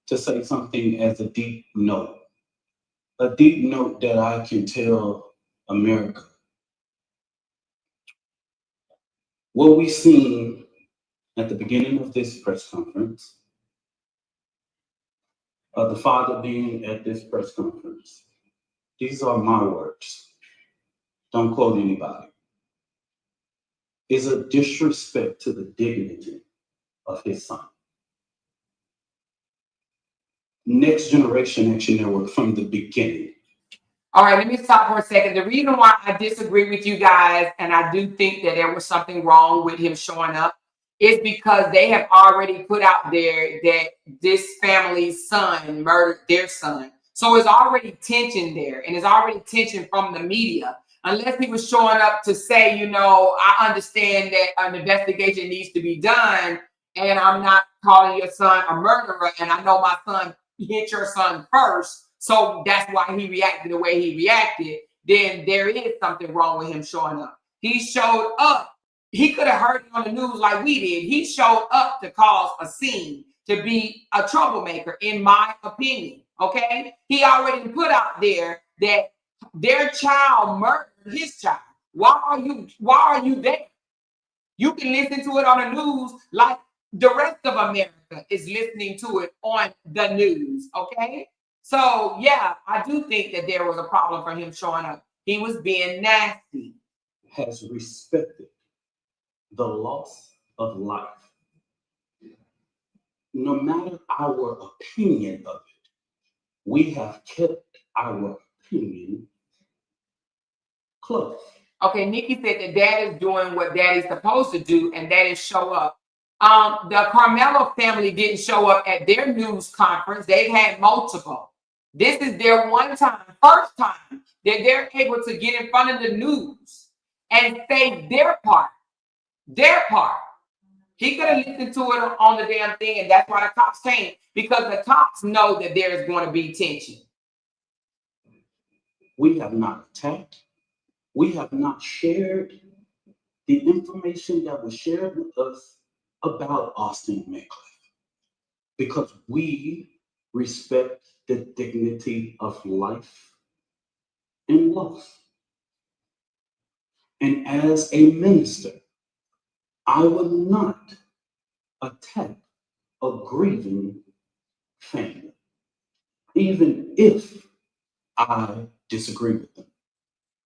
to say something as a deep note that I can tell America. What we seen at the beginning of this press conference, the father being at this press conference, these are my words. Don't quote anybody. Is a disrespect to the dignity of his son. Next Generation Action Network from the beginning. All right, let me stop for a second. The reason why I disagree with you guys, and I do think that there was something wrong with him showing up, is because they have already put out there that this family's son murdered their son. So it's already tension there, and it's already tension from the media. Unless he was showing up to say, I understand that an investigation needs to be done, and I'm not calling your son a murderer, and I know my son hit your son first. So that's why he reacted the way he reacted. Then there is something wrong with him showing up. He showed up. He could have heard it on the news like we did. He showed up to cause a scene, to be a troublemaker, in my opinion. Okay? He already put out there that their child murdered his child. Why are you there? You can listen to it on the news like the rest of America is listening to it on the news. Okay? So yeah, I do think that there was a problem for him showing up. He was being nasty. Has respected the loss of life. No matter our opinion of it, we have kept our opinion close. Okay, Nikki said that dad is doing what daddy's supposed to do, and that is show up. The Karmelo family didn't show up at their news conference. They've had multiple. This is their first time that they're able to get in front of the news and say their part. Their part. He could have listened to it on the damn thing, and that's why the cops came, because the cops know that there is going to be tension. We have not attacked. We have not shared the information that was shared with us about Austin Metcalf, because we respect the dignity of life and loss. And as a minister, I will not attack a grieving family, even if I disagree with them.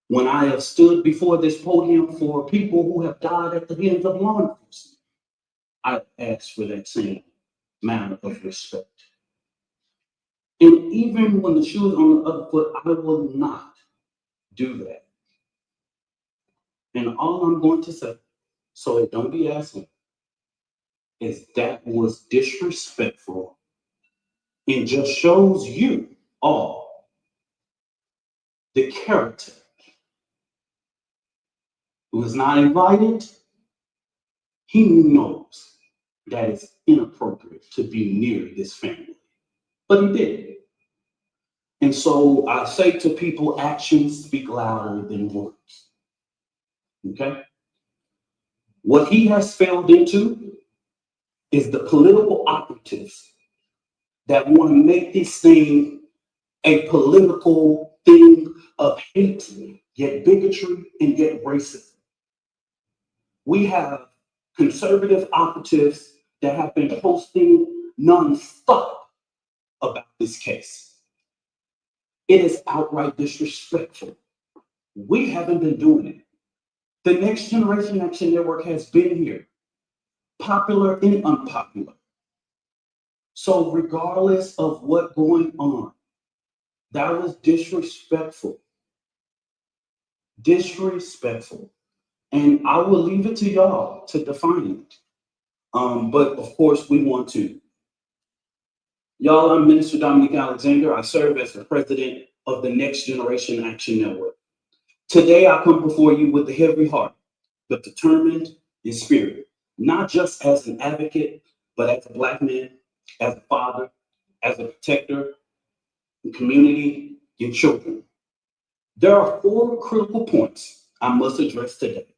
When I have stood before this podium for people who have died at the hands of law enforcement, I ask for that same manner of respect. And even when the shoe is on the other foot, I will not do that. And all I'm going to say, so it don't be asking, is that was disrespectful and just shows you all the character. Who is not invited, he knows that it's inappropriate to be near this family, but he did. And so I say to people, actions speak louder than words. Okay? What he has failed into is the political operatives that want to make this thing a political thing of hate, yet bigotry, and yet racism. We have conservative operatives that have been posting nonstop about this case. It is outright disrespectful. We haven't been doing it. The Next Generation Action Network has been here, popular and unpopular. So regardless of what's going on, that was disrespectful. Disrespectful. And I will leave it to y'all to define it. But of course, we want to. Y'all, I'm Minister Dominique Alexander. I serve as the president of the Next Generation Action Network. Today, I come before you with a heavy heart, but determined in spirit, not just as an advocate, but as a Black man, as a father, as a protector, in community, and children. There are 4 critical points I must address today,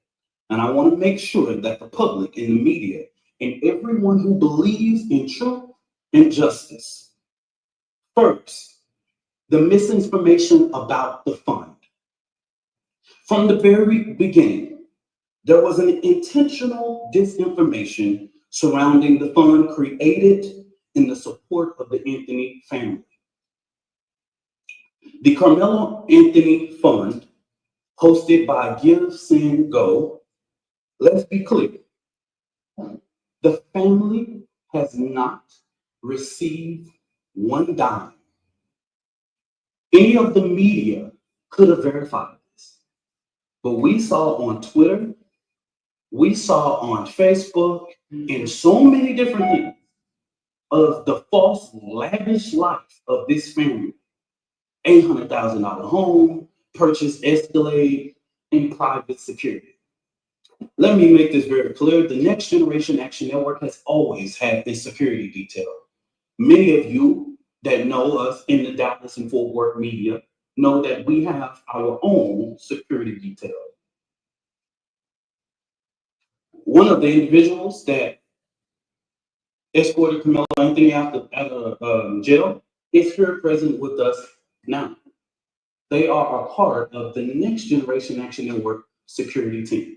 and I want to make sure that the public and the media and everyone who believes in truth and justice. First, the misinformation about the fund. From the very beginning, there was an intentional disinformation surrounding the fund created in the support of the Anthony family. The Carmelo Anthony Fund, hosted by Give, Send, Go, let's be clear, the family has not received one dime. Any of the media could have verified this, but we saw on Twitter, we saw on Facebook, and so many different things of the false, lavish life of this family. $800,000 home, purchase Escalade, and private security. Let me make this very clear. The Next Generation Action Network has always had a security detail. Many of you that know us in the Dallas and Fort Worth media know that we have our own security detail. One of the individuals that escorted Carmelo Anthony out of jail is here present with us now. They are a part of the Next Generation Action Network security team.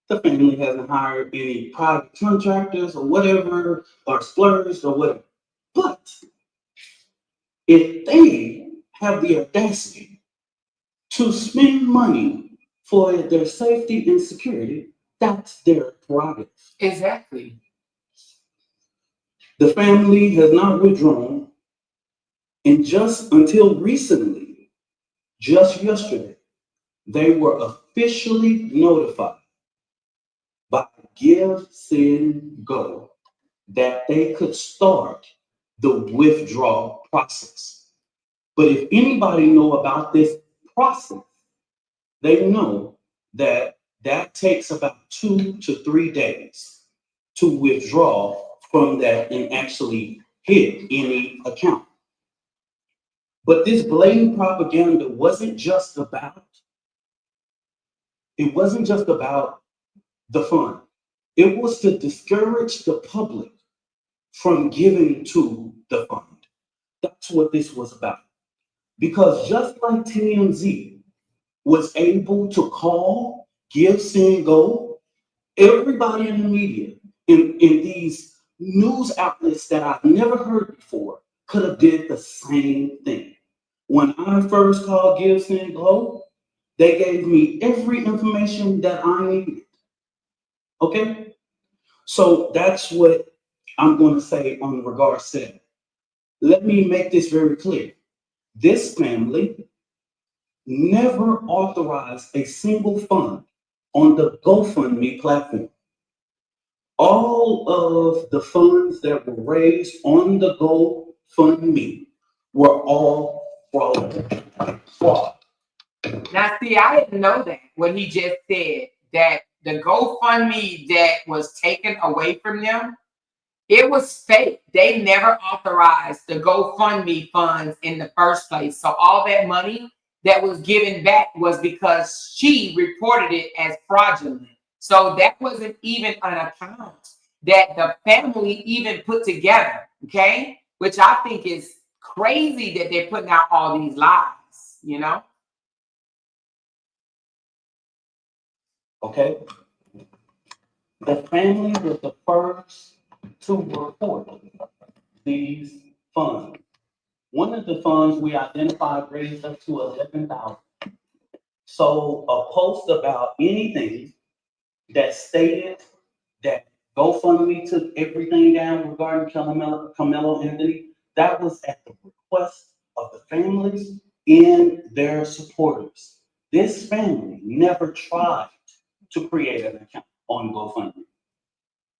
The family hasn't hired any private contractors or whatever, or splurged or whatever. But If they have the audacity to spend money for their safety and security, that's their prerogative. Exactly. The family has not withdrawn, and just until recently, just yesterday, they were officially notified by Give, Send, Go that they could start the withdrawal process. But if anybody know about this process, they know that that takes about 2 to 3 days to withdraw from that and actually hit any account. But this blatant propaganda wasn't just about the fund. It was to discourage the public from giving to the fund. That's what this was about. Because just like TMZ was able to call, give, send, go, everybody in the media, in these news outlets that I've never heard before, could have did the same thing. When I first called Give, Send, Go, they gave me every information that I needed. Okay? So that's what I'm going to say on regards to that. Let me make this very clear. This family never authorized a single fund on the GoFundMe platform. All of the funds that were raised on the GoFundMe were all fraud. Now, see, I didn't know that when he just said that the GoFundMe that was taken away from them, it was fake. They never authorized the GoFundMe funds in the first place. So all that money that was given back was because she reported it as fraudulent. So that wasn't even an account that the family even put together, okay? Which I think is crazy that they're putting out all these lies, you know? Okay? The family was the first to report these funds. One of the funds we identified raised up to $11,000. So a post about anything that stated that GoFundMe took everything down regarding Carmelo Anthony, that was at the request of the families and their supporters. This family never tried to create an account on GoFundMe.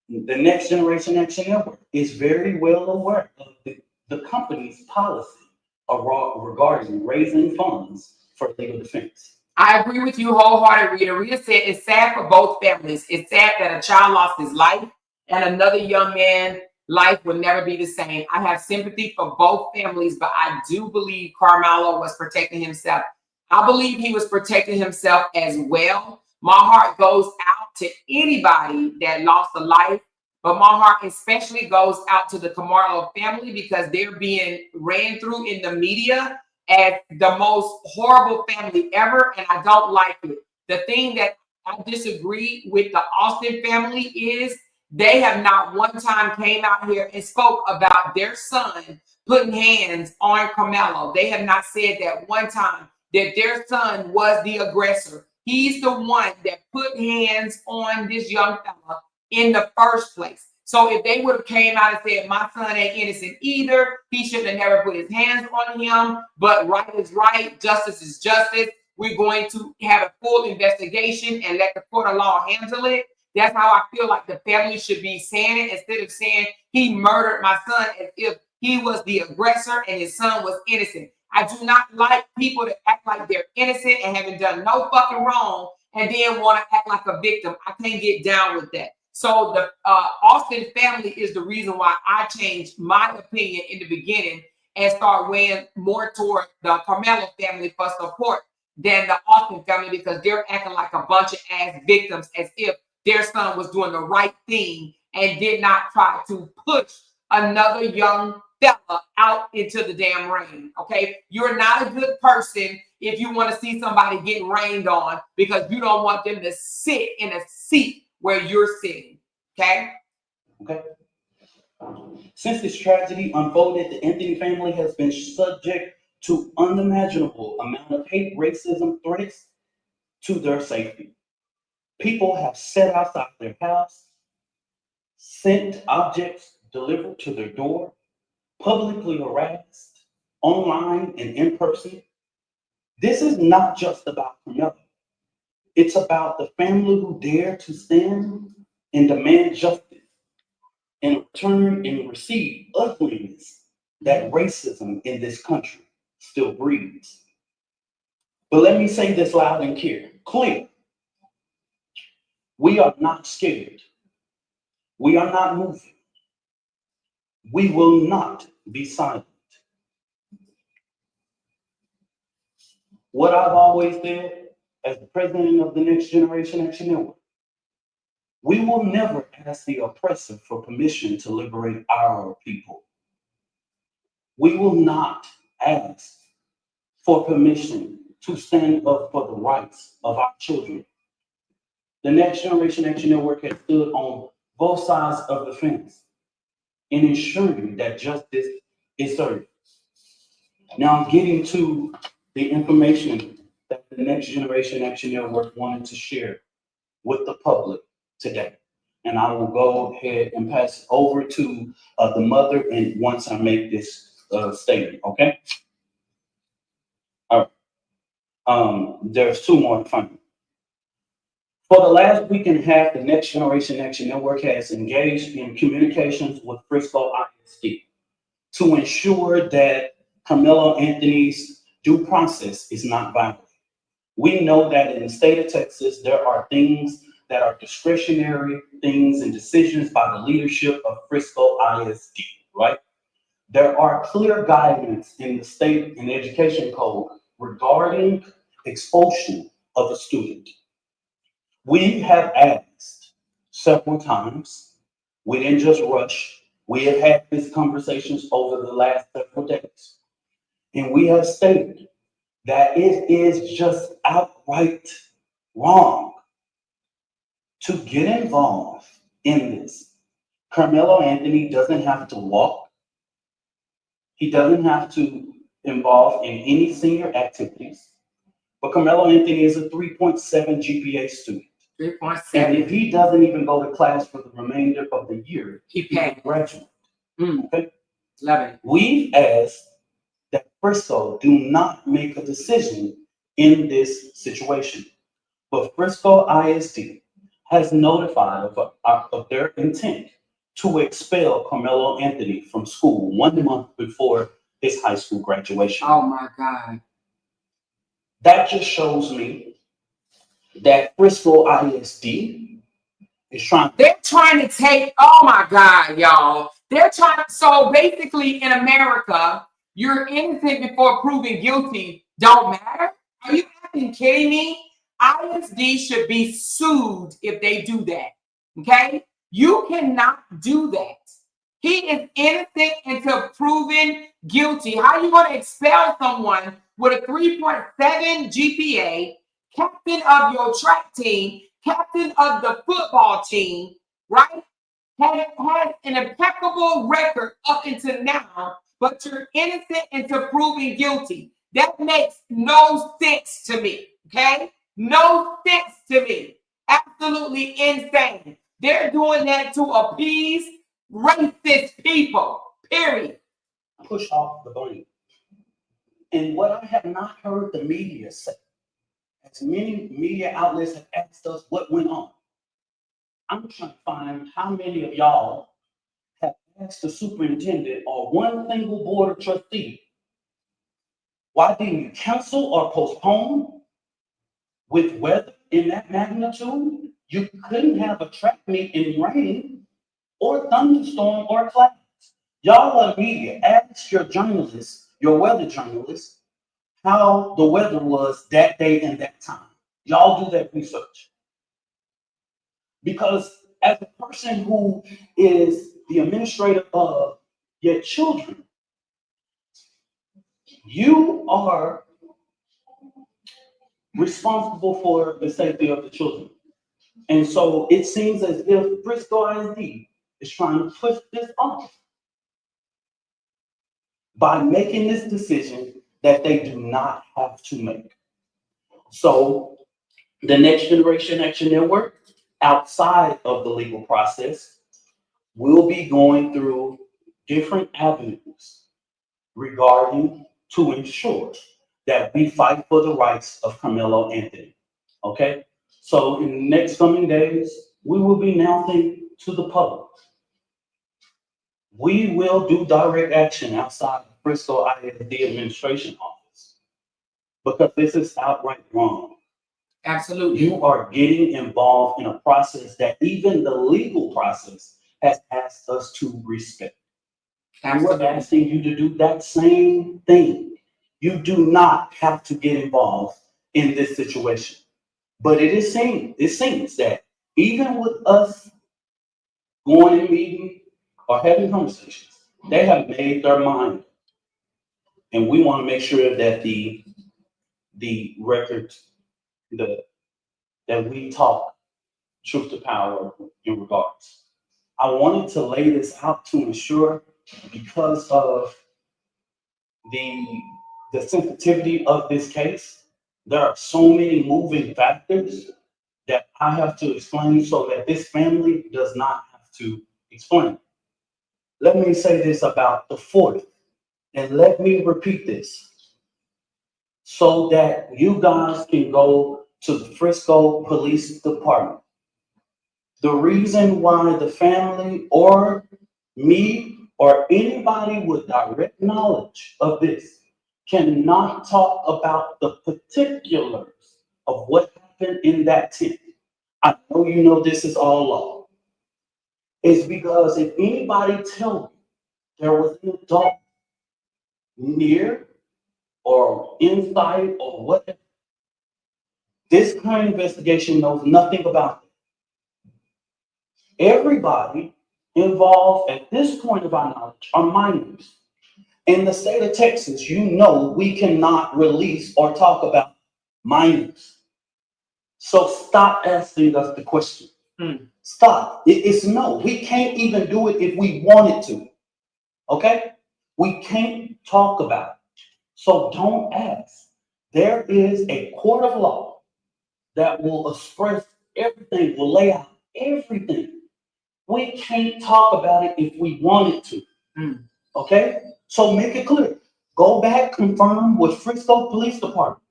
The Next Generation Action Network is very well aware of the company's policy regarding raising funds for legal defense. I agree with you wholeheartedly, Rita. Rita said it's sad for both families. It's sad that a child lost his life and another young man's life will never be the same. I have sympathy for both families, but I do believe Karmelo was protecting himself. I believe he was protecting himself as well. My heart goes out to anybody that lost a life, but my heart especially goes out to the Karmelo family because they're being ran through in the media as the most horrible family ever, and I don't like it. The thing that I disagree with the Austin family is they have not one time came out here and spoke about their son putting hands on Karmelo. They have not said that one time that their son was the aggressor. He's the one that put hands on this young fella in the first place. So if they would have came out and said, my son ain't innocent either, he should have never put his hands on him, but right is right, justice is justice. We're going to have a full investigation and let the court of law handle it. That's how I feel like the family should be saying it instead of saying he murdered my son as if he was the aggressor and his son was innocent. I do not like people that act like they're innocent and haven't done no fucking wrong and then want to act like a victim. I can't get down with that. So the Austin family is the reason why I changed my opinion in the beginning and start weighing more toward the Carmelo family for support than the Austin family because they're acting like a bunch of ass victims as if their son was doing the right thing and did not try to push another young fella out into the damn rain. Okay, you're not a good person if you want to see somebody getting rained on because you don't want them to sit in a seat where you're sitting. Okay. Okay. Since this tragedy unfolded, the Anthony family has been subject to unimaginable amount of hate, racism, threats to their safety. People have sat outside their house, sent objects delivered to their door, publicly harassed, online and in person. This is not just about Karmelo. It's about the family who dare to stand and demand justice and return and receive ugliness that racism in this country still breeds. But let me say this loud and clear. We are not scared. We are not moving. We will not be silent. What I've always said as the president of the Next Generation Action Network, we will never ask the oppressor for permission to liberate our people. We will not ask for permission to stand up for the rights of our children. The Next Generation Action Network has stood on both sides of the fence in ensuring that justice is served. Now I'm getting to the information that the Next Generation Action Network wanted to share with the public today. And I will go ahead and pass it over to the mother, and once I make this statement, okay? All right. There's two more to find. For the last week and a half, the Next Generation Action Network has engaged in communications with Frisco ISD to ensure that Carmelo Anthony's due process is not violated. We know that in the state of Texas, there are things that are discretionary things and decisions by the leadership of Frisco ISD, right? There are clear guidance in the state and education code regarding expulsion of a student. We have asked several times. We didn't just rush. We have had these conversations over the last several days. And we have stated that it is just outright wrong to get involved in this. Carmelo Anthony doesn't have to walk. He doesn't have to involve in any senior activities. But Carmelo Anthony is a 3.7 GPA student. 3.7. And if he doesn't even go to class for the remainder of the year, He will passed. graduate. Okay? Love it. We've asked that Frisco do not make a decision in this situation. But Frisco ISD has notified of their intent to expel Carmelo Anthony from school 1 month before his high school graduation. Oh my God. That just shows me that Frisco ISD is trying. They're trying to take, oh my God, y'all. They're trying, so basically in America, you're innocent before proven guilty don't matter? Are you fucking kidding me? ISD should be sued if they do that, okay? You cannot do that. He is innocent until proven guilty. How are you going to expel someone with a 3.7 GPA, captain of your track team, captain of the football team, right? Has an impeccable record up until now, but you're innocent until proven guilty. That makes no sense to me, okay? No sense to me. Absolutely insane. They're doing that to appease racist people, period. Push off the blame. And what I have not heard the media say, as many media outlets have asked us what went on, I'm trying to find how many of y'all have asked the superintendent or one single board of trustees, why didn't you cancel or postpone? With weather in that magnitude, you couldn't have a track meet in rain or thunderstorm or clouds. Y'all are media. Ask your journalists, your weather journalists, how the weather was that day and that time. Y'all do that research. Because as a person who is the administrator of your children, you are responsible for the safety of the children. And so it seems as if Frisco ISD is trying to push this off by making this decision that they do not have to make. So the Next Generation Action Network, outside of the legal process, will be going through different avenues regarding to ensure that we fight for the rights of Carmelo Anthony. Okay? So in the next coming days, we will be announcing to the public. We will do direct action outside the Frisco ISD administration office because this is outright wrong. Absolutely. You are getting involved in a process that even the legal process has asked us to respect. Absolutely. We're asking you to do that same thing. You do not have to get involved in this situation. But it seems that even with us going and meeting or having conversations, they have made their mind. And we want to make sure that the record, that we talk truth to power in regards. I wanted to lay this out to ensure, because of the sensitivity of this case, there are so many moving factors that I have to explain so that this family does not have to explain. Let me say this about the fourth, and let me repeat this so that you guys can go to the Frisco Police Department. The reason why the family or me or anybody with direct knowledge of this cannot talk about the particulars of what happened in that tent. I know you know this is all law. It's because if anybody tells you there was an adult near or inside or whatever, this kind of investigation knows nothing about it. Everybody involved at this point of our knowledge are minors. In the state of Texas, you know we cannot release or talk about minors. So stop asking us the question. Stop. It's no. We can't even do it if we wanted to. Okay? We can't talk about it. So don't ask. There is a court of law that will express everything, will lay out everything. We can't talk about it if we wanted to. Okay? So make it clear. Go back, confirm with Frisco Police Department.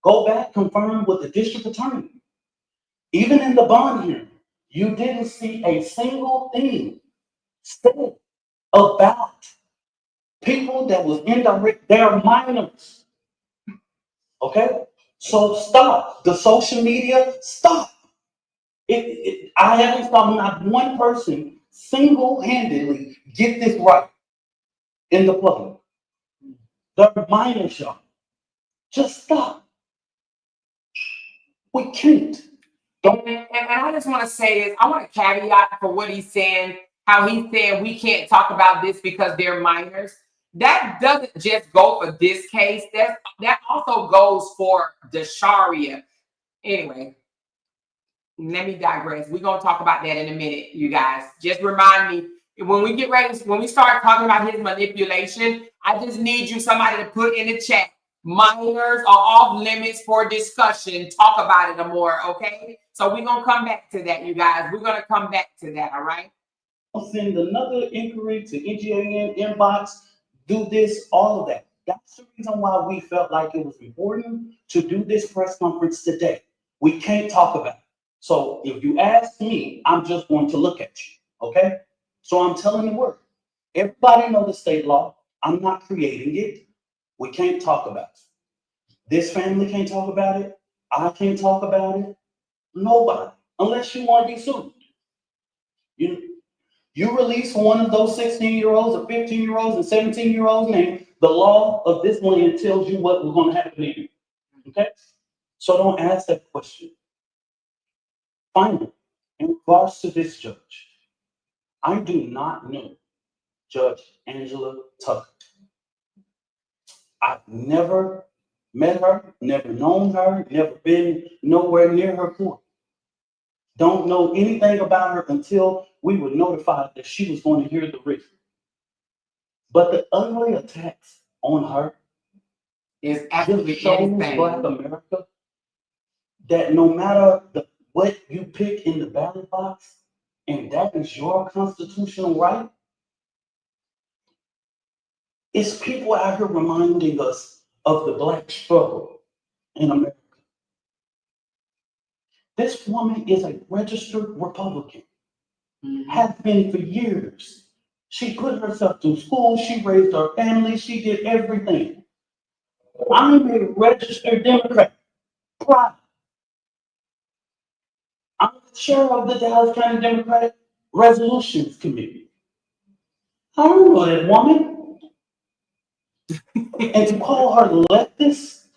Go back, confirm with the district attorney. Even in the bond hearing, you didn't see a single thing said about people that was indirect. They're minors. Okay? So stop. The social media, stop. I haven't saw not one person single-handedly get this right in the public. They're minors, y'all. Just stop. We can't. And I just want to say this. I want to caveat for what he's saying, how he's saying we can't talk about this because they're minors. That doesn't just go for this case. That also goes for Dasharia. Anyway, let me digress. We're going to talk about that in a minute, you guys. Just remind me, when we get ready, when we start talking about his manipulation, I just need you, somebody to put in the chat, minors are off limits for discussion. Talk about it more, okay? So we're going to come back to that, you guys. We're going to come back to that, all right? I'll send another inquiry to NGAN inbox, do this, all of that. That's the reason why we felt like it was important to do this press conference today. We can't talk about it. So if you ask me, I'm just going to look at you, okay? So I'm telling the word. Everybody knows the state law. I'm not creating it. We can't talk about it. This family can't talk about it. I can't talk about it. Nobody, unless you want to be sued. You release one of those 16-year-olds or 15-year-olds and 17-year-olds name, the law of this land tells you what was going to happen to you. Okay? So don't ask that question. Finally, in regards to this judge, I do not know Judge Angela Tucker. I've never met her, never known her, never been nowhere near her court. Don't know anything about her until we were notified that she was going to hear the writ. But the ugly attacks on her It's just absolutely shows insane. Black America that no matter what you pick in the ballot box, and that is your constitutional right, it's people out here reminding us of the Black struggle in America. This woman is a registered Republican, has been for years. She put herself through school, she raised her family, she did everything. I'm a registered Democrat. Proud. I'm the chair of the Dallas County Democratic Resolutions Committee. I don't know that woman. And to call her leftist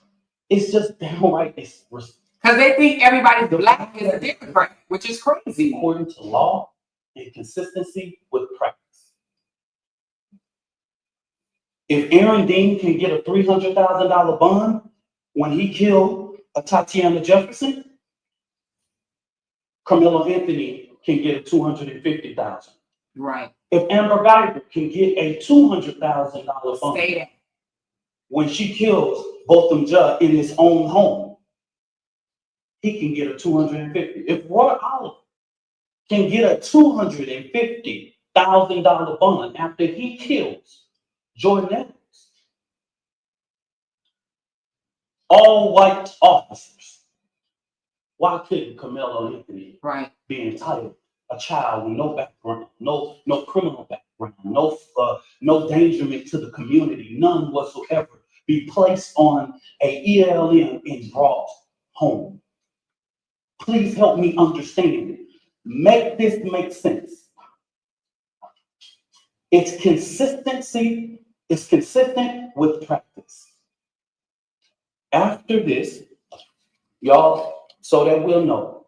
is just downright disrespectful. Because they think everybody's black is a Democrat, which is crazy. According to law and consistency with practice. If Aaron Dean can get a $300,000 bond when he killed a Tatiana Jefferson, Carmelo Anthony can get a $250,000. Right. If Amber Guyger can get a $200,000 bond Say that. when she kills Botham Judge in his own home, he can get a $250,000. If Roy Oliver can get a $250,000 bond after he kills Jordan Evans, all white officers, why couldn't Carmelo Anthony be entitled? A child with no background, no criminal background, no endangerment to the community, none whatsoever, be placed on a ELM and brought home. Please help me understand. Make this make sense. It's consistency. It's consistent with practice. After this, y'all, so that we'll know,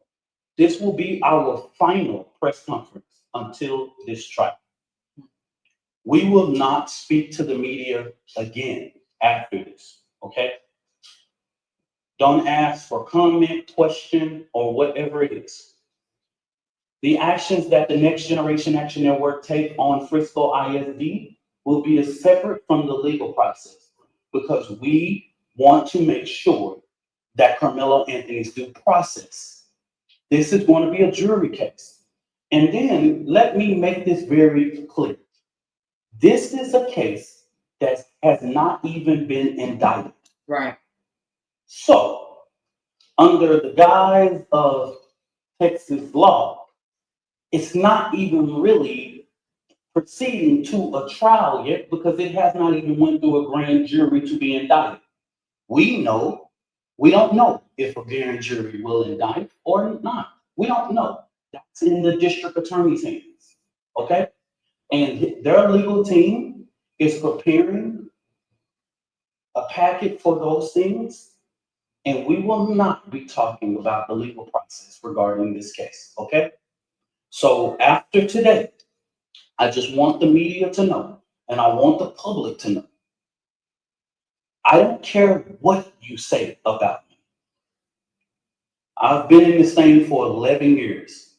this will be our final press conference until this trial. We will not speak to the media again after this, okay? Don't ask for comment, question, or whatever it is. The actions that the Next Generation Action Network take on Frisco ISD will be separate from the legal process because we want to make sure that Carmelo Anthony's due process. This is going to be a jury case. And then let me make this very clear. This is a case that has not even been indicted. Right. So, under the guise of Texas law, it's not even really proceeding to a trial yet because it has not even went through a grand jury to be indicted. We don't know if a grand jury will indict or not. We don't know. That's in the district attorney's hands, okay? And their legal team is preparing a packet for those things, and we will not be talking about the legal process regarding this case, okay? So after today, I just want the media to know, and I want the public to know. I don't care what you say about me. I've been in this thing for 11 years.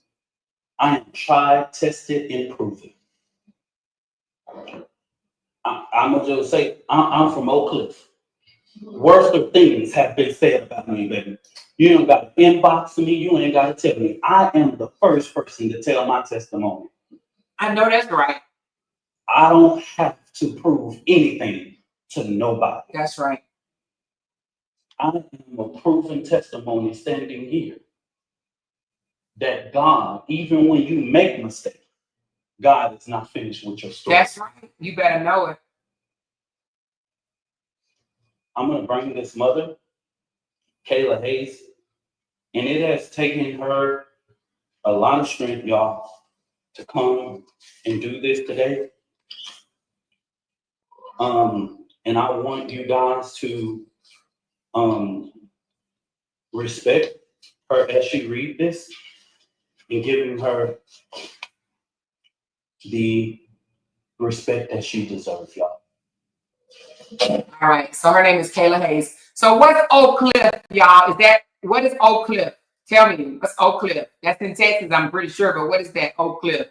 I am tried, tested, and proven. I'm gonna just say, I'm from Oak Cliff. Worst of things have been said about me, baby. You ain't got to inbox me. You ain't got to tell me. I am the first person to tell my testimony. I know that's right. I don't have to prove anything to nobody. That's right. I am a proven testimony standing here that God, even when you make mistakes, God is not finished with your story. That's right. You better know it. I'm going to bring this mother, Kayla Hayes, and it has taken her a lot of strength, y'all, to come and do this today. And I want you guys to respect her as she read this and giving her the respect that she deserves, y'all. All right. So her name is Kayla Hayes. So what's Oak Cliff, y'all? What is Oak Cliff? Tell me. What's Oak Cliff? That's in Texas, I'm pretty sure, but what is that Oak Cliff?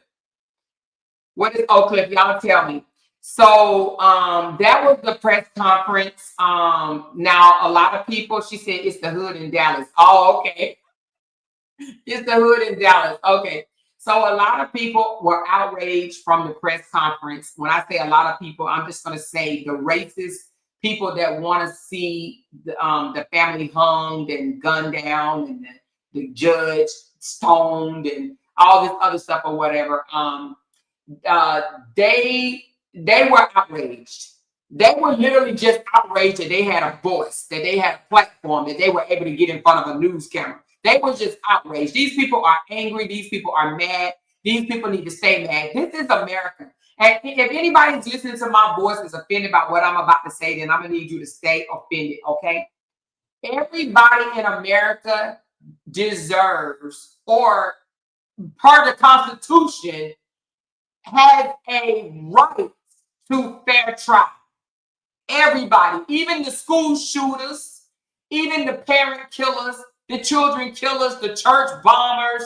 What is Oak Cliff? Y'all tell me. So that was the press conference. Now a lot of people, she said it's the hood in Dallas. Oh, okay. It's the hood in Dallas. Okay. So a lot of people were outraged from the press conference. When I say a lot of people, I'm just going to say the racist people that want to see the family hung and gunned down and the judge stoned and all this other stuff or whatever. They were outraged. They were literally just outraged that they had a voice, that they had a platform, that they were able to get in front of a news camera. They were just outraged. These people are angry. These people are mad. These people need to stay mad. This is America. And if anybody's listening to my voice is offended by what I'm about to say, then I'm going to need you to stay offended, okay? Everybody in America deserves, or per the Constitution, has a right to fair trial. Everybody, even the school shooters, even the parent killers, the children killers, the church bombers,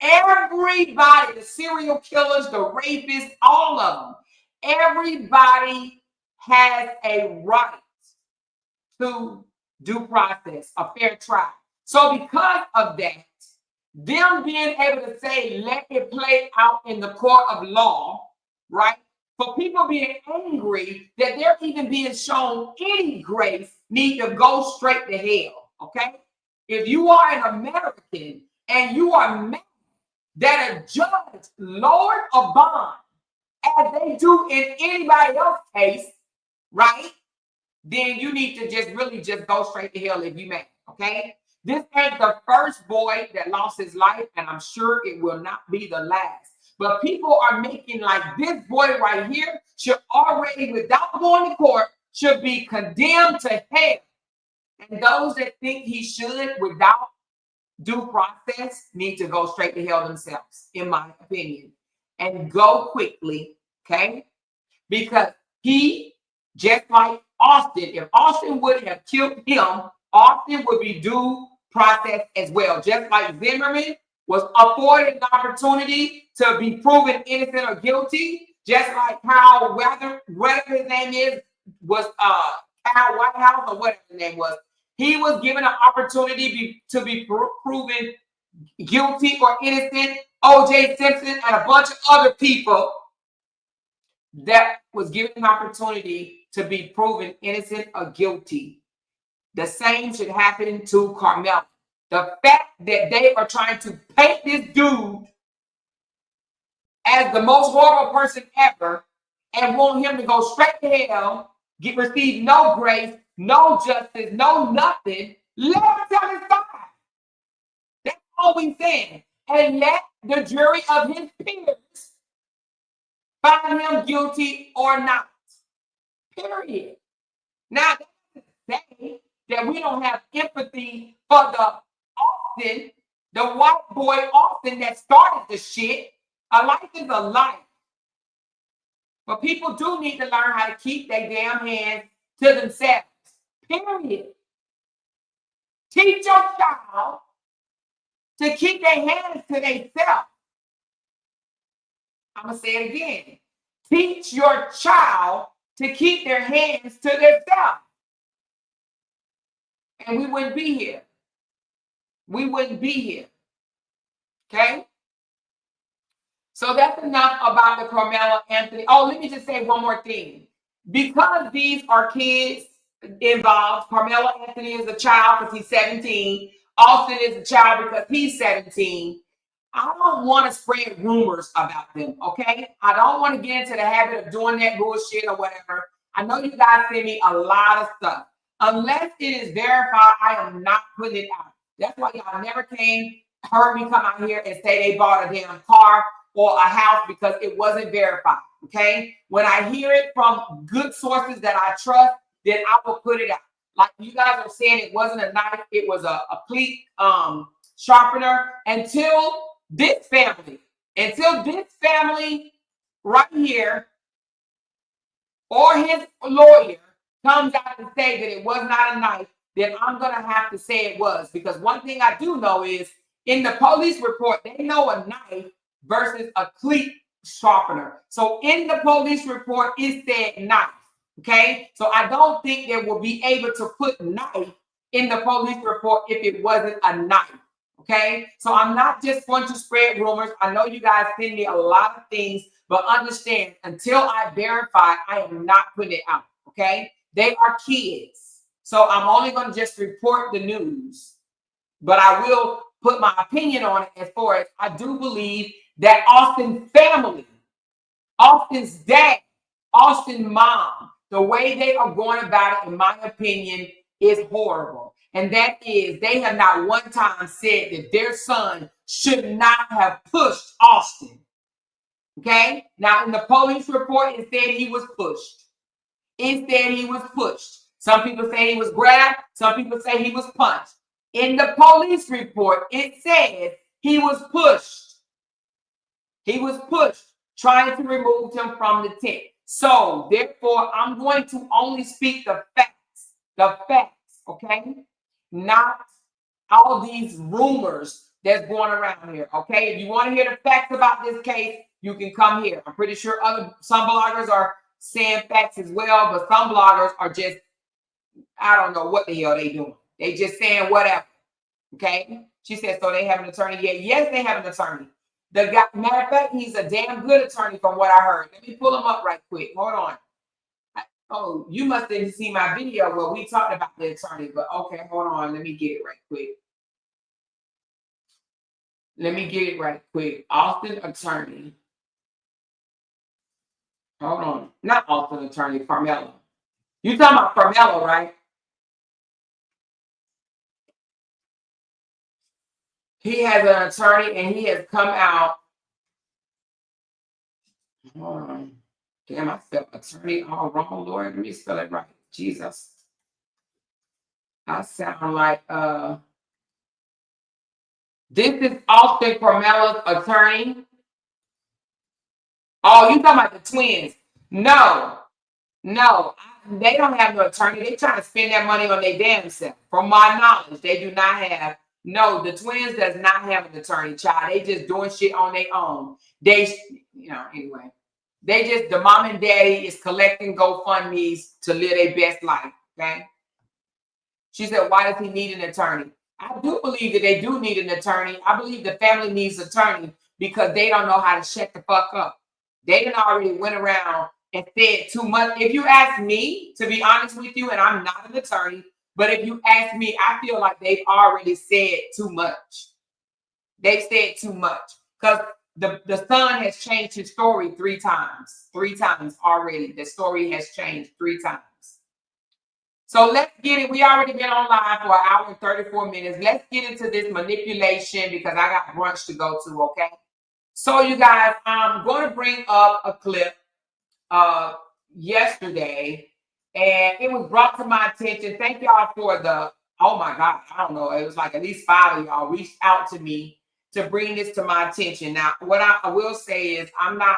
everybody, the serial killers, the rapists, all of them, everybody has a right to due process, a fair trial. So because of that, them being able to say, let it play out in the court of law, right? For people being angry that they're even being shown any grace, need to go straight to hell, okay? If you are an American and you are mad that a judge lowered a bond as they do in anybody else's case, right? Then you need to just really just go straight to hell if you mad, okay? This ain't the first boy that lost his life, and I'm sure it will not be the last. But people are making like this boy right here should already, without going to court, should be condemned to hell. And those that think he should without due process need to go straight to hell themselves, in my opinion. And go quickly, okay? Because he, just like Austin, if Austin would have killed him, Austin would be due process as well. Just like Zimmerman was afforded an opportunity to be proven innocent or guilty, just like Kyle, whatever his name is, was Kyle Whitehouse or whatever his name was. He was given an opportunity to be proven guilty or innocent. O.J. Simpson and a bunch of other people that was given an opportunity to be proven innocent or guilty. The same should happen to Karmelo. The fact that they are trying to paint this dude as the most horrible person ever and want him to go straight to hell, receive no grace, no justice, no nothing, let him tell his side. That's all we're saying. And let the jury of his peers find him guilty or not. Period. Now, that doesn't say that we don't have empathy for the Austin, the white boy Austin that started the shit. A life is a life. But people do need to learn how to keep their damn hands to themselves. Period. Teach your child to keep their hands to themselves. I'm going to say it again. Teach your child to keep their hands to themselves. And we wouldn't be here. We wouldn't be here. Okay? So that's enough about the Carmelo Anthony. Oh, let me just say one more thing. Because these are kids involved, Carmelo Anthony is a child because he's 17. Austin is a child because he's 17. I don't want to spread rumors about them, okay? I don't want to get into the habit of doing that bullshit or whatever. I know you guys send me a lot of stuff. Unless it is verified, I am not putting it out. That's why y'all never heard me come out here and say they bought a damn car or a house because it wasn't verified, okay? When I hear it from good sources that I trust, then I will put it out. Like you guys are saying, it wasn't a knife, it was a pleat sharpener. Until this family right here or his lawyer comes out and say that it was not a knife, then I'm going to have to say it was. Because one thing I do know is in the police report, they know a knife versus a cleat sharpener. So in the police report, it said knife. Okay, so I don't think they will be able to put knife in the police report if it wasn't a knife. Okay, so I'm not just going to spread rumors. I know you guys send me a lot of things, but understand, until I verify, I am not putting it out. Okay, they are kids, so I'm only going to just report the news, but I will put my opinion on it. As far as I do believe that Austin's family, Austin's dad, Austin's mom, the way they are going about it, in my opinion, is horrible. And that is, they have not one time said that their son should not have pushed Austin. Okay? Now, in the police report, it said he was pushed. It said he was pushed. Some people say he was grabbed. Some people say he was punched. In the police report, it said he was pushed. He was pushed, trying to remove him from the tent. So, therefore, I'm going to only speak the facts, okay? Not all these rumors that's going around here, okay? If you want to hear the facts about this case, you can come here. I'm pretty sure some bloggers are saying facts as well, but some bloggers are just, I don't know what the hell they doing. They just saying whatever, okay? She said, so they have an attorney yet? Yes, they have an attorney. The guy, matter of fact, he's a damn good attorney from what I heard. Let me pull him up right quick. Hold on. Oh, you must have seen my video where we talked about the attorney, but okay, hold on. Let me get it right quick. Let me get it right quick. Austin attorney. Hold on. Not Austin attorney, Karmelo. You talking about Karmelo, right? He has an attorney and he has come out. Hold on. Damn, I spelled attorney all wrong, Lord. Let me spell it right. Jesus. I sound like this is Austin Karmelo's attorney. Oh, you talking about the twins? No, they don't have no attorney. They trying to spend that money on their damn self. From my knowledge, they do not have. No, the twins does not have an attorney, child. They just doing shit on their own. They, anyway. They just, the mom and daddy is collecting GoFundMe's to live their best life, okay? She said, why does he need an attorney? I do believe that they do need an attorney. I believe the family needs an attorney because they don't know how to shut the fuck up. They done already went around and said too much. If you ask me, to be honest with you, and I'm not an attorney, but if you ask me, I feel like they've already said too much. They've said too much because the son has changed his story 3 times. 3 times already. The story has changed 3 times. So let's get it. We already been on live for 1 hour and 34 minutes. Let's get into this manipulation because I got brunch to go to, okay? So you guys, I'm going to bring up a clip yesterday, and it was brought to my attention. Thank y'all for the, oh my God, I don't know. It was like at least 5 of y'all reached out to me to bring this to my attention. Now, what I will say is I'm not,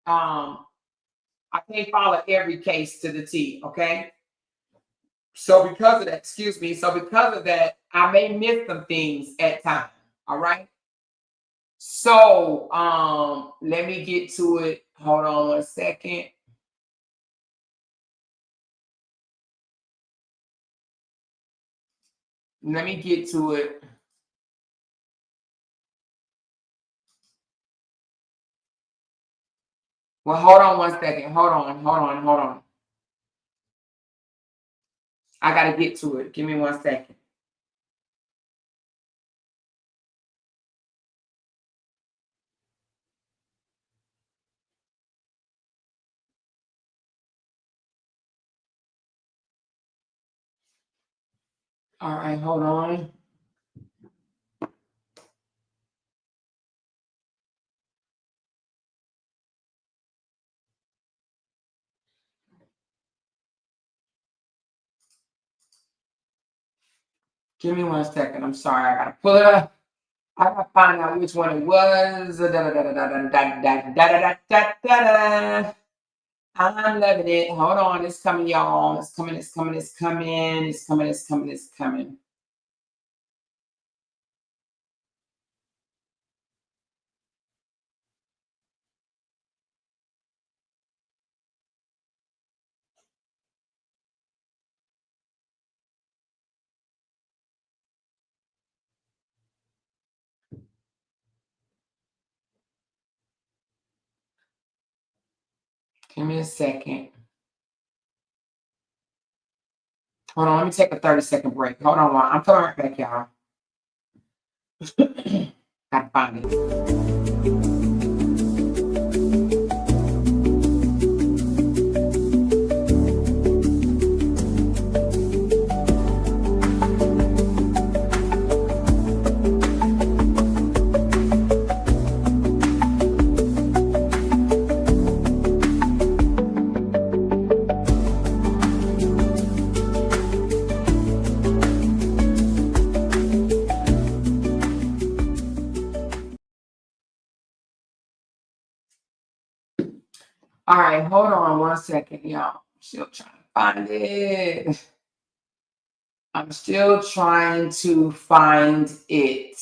I can't follow every case to the T, okay? So because of that, because of that, I may miss some things at times, all right? So, let me get to it. Hold on 1 second. Let me get to it. Well, hold on 1 second. Hold on. I got to get to it. Give me 1 second. All right, hold on. Give me 1 second. I'm sorry. I got to pull it up. I got to find out which one it was. I'm loving it. Hold on. It's coming, y'all. It's coming. Give me a second. Hold on, let me take a 30-second break. Hold on, I'm coming right back, y'all. Gotta find it. All right, hold on 1 second, y'all. I'm still trying to find it. I'm still trying to find it.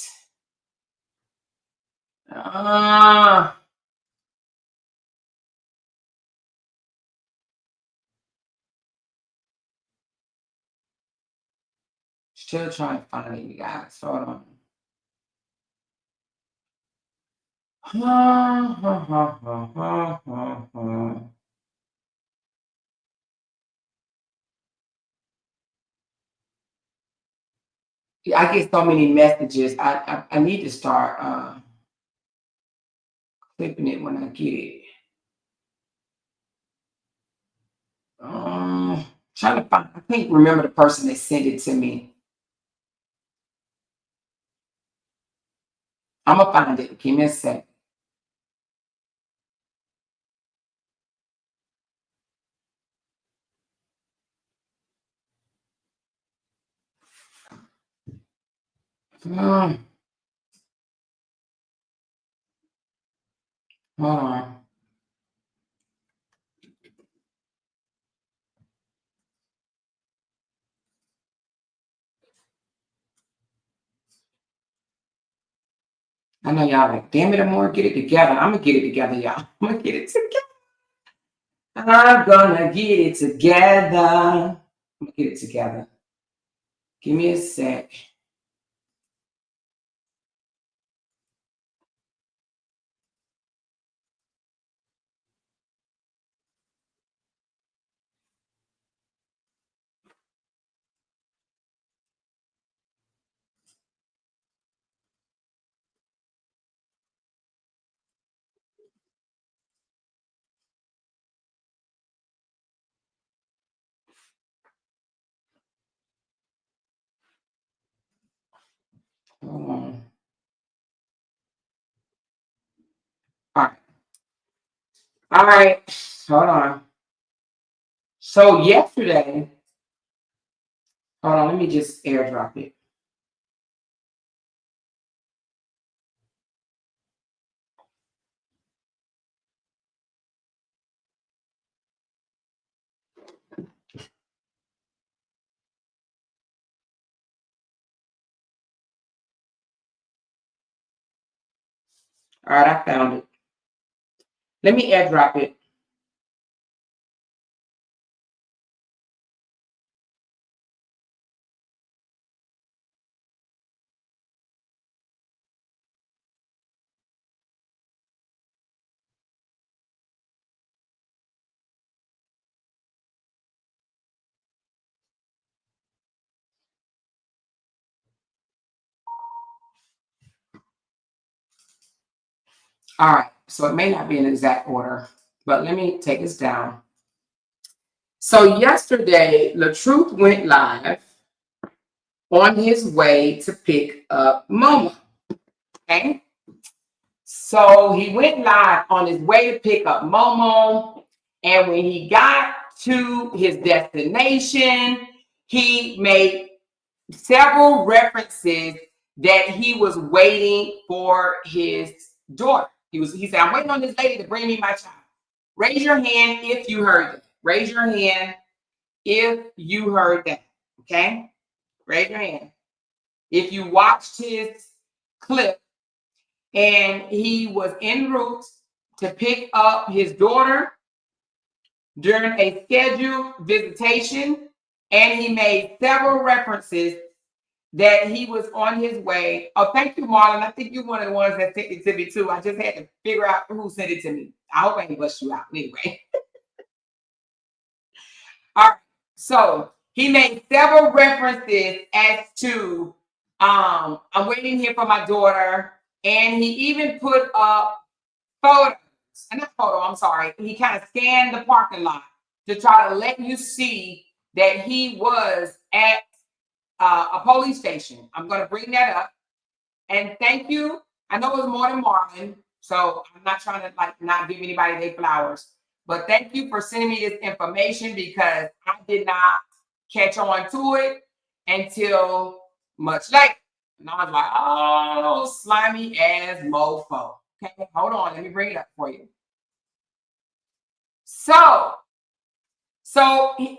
Still trying to find it, you guys. Hold on. I get so many messages. I need to start clipping it when I get it. Trying to find. I can't remember the person that sent it to me. I'm gonna find it. Give me a sec. Hold on. I know y'all like, damn it, Amor, get it together. I'm gonna get it together, y'all. I'm gonna get it together. I'm gonna get it together. I'm gonna get it together. Give me a sec. Hold on. All right. Hold on. So yesterday, hold on, let me just airdrop it. All right, I found it. Let me airdrop it. All right, so it may not be in exact order, but let me take this down. So yesterday, LaTruth went live on his way to pick up Momo. Okay. So he went live on his way to pick up Momo. And when he got to his destination, he made several references that he was waiting for his daughter. He said, I'm waiting on this lady to bring me my child. Raise your hand if you heard that. Raise your hand if you heard that. Okay? Raise your hand. If you watched his clip and he was en route to pick up his daughter during a scheduled visitation, and he made several references that he was on his way. Oh, thank you, Marlon. I think you're one of the ones that sent it to me too. I just had to figure out who sent it to me. I hope I ain't bust you out anyway. So he made several references as to I'm waiting here for my daughter, and he even put up photos. Not photo, I'm sorry. He kind of scanned the parking lot to try to let you see that he was at a police station. I'm going to bring that up. And thank you. I know it was more than Marvin, so I'm not trying to like not give anybody their flowers. But thank you for sending me this information because I did not catch on to it until much later. And I was like, oh, slimy ass mofo. Okay, hold on. Let me bring it up for you. So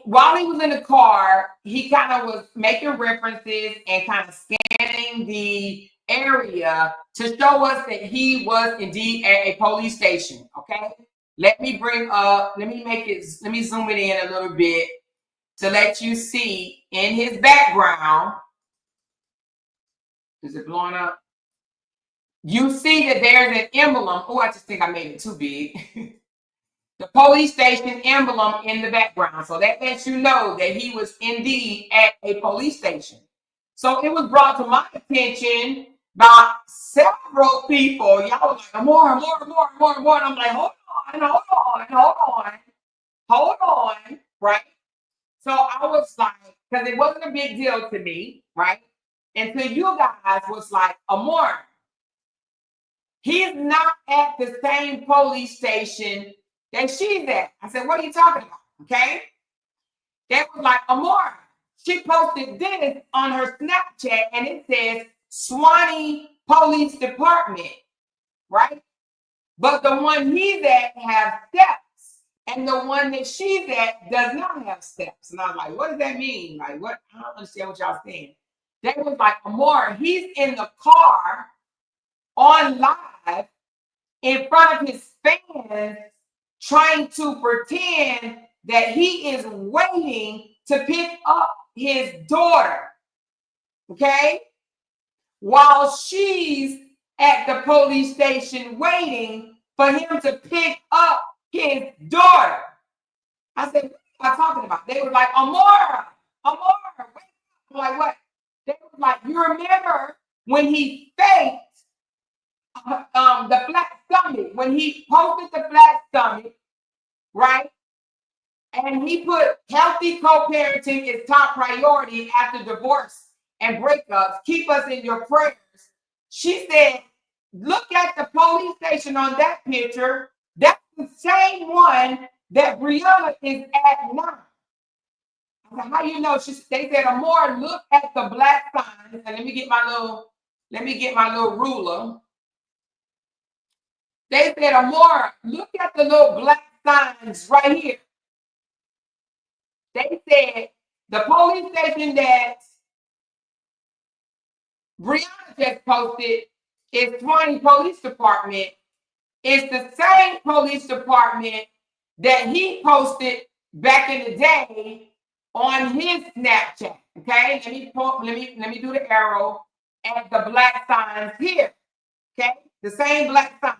while he was in the car, he kind of was making references and kind of scanning the area to show us that he was indeed at a police station. Okay, let me zoom it in a little bit to let you see in his background. Is it blowing up? You see that there's an emblem. Oh, I just think I made it too big. The police station emblem in the background. So that lets you know that he was indeed at a police station. So it was brought to my attention by several people. Y'all was like, more. And I'm like, hold on, right? So I was like, because it wasn't a big deal to me, right? Until you guys was like, Amor, he's not at the same police station that she's at. I said, what are you talking about? Okay. They was like, Amor, she posted this on her Snapchat and it says Swanee Police Department, right? But the one he's at has steps, and the one that she's at does not have steps. And I was like, what does that mean? Like, what? I don't understand what y'all saying. They was like, Amor, he's in the car on live in front of his fans trying to pretend that he is waiting to pick up his daughter, okay? While she's at the police station waiting for him to pick up his daughter. I said, what are you talking about? They were like, Amor, wait up. I'm like, what? They were like, you remember when he faked the flat stomach, when he posted the flat stomach, right? And he put healthy co-parenting is top priority after divorce and breakups. Keep us in your prayers. She said, look at the police station on that picture. That's the same one that Brianna is at now. I said, how you know? They said, Amor, look at the black signs. And let me get my little ruler. They said, Amor, look at the little black signs right here. They said the police station that Brianna just posted is Swanee Police Department. It's the same police department that he posted back in the day on his Snapchat. Okay, let me do the arrow at the black signs here. Okay, the same black signs.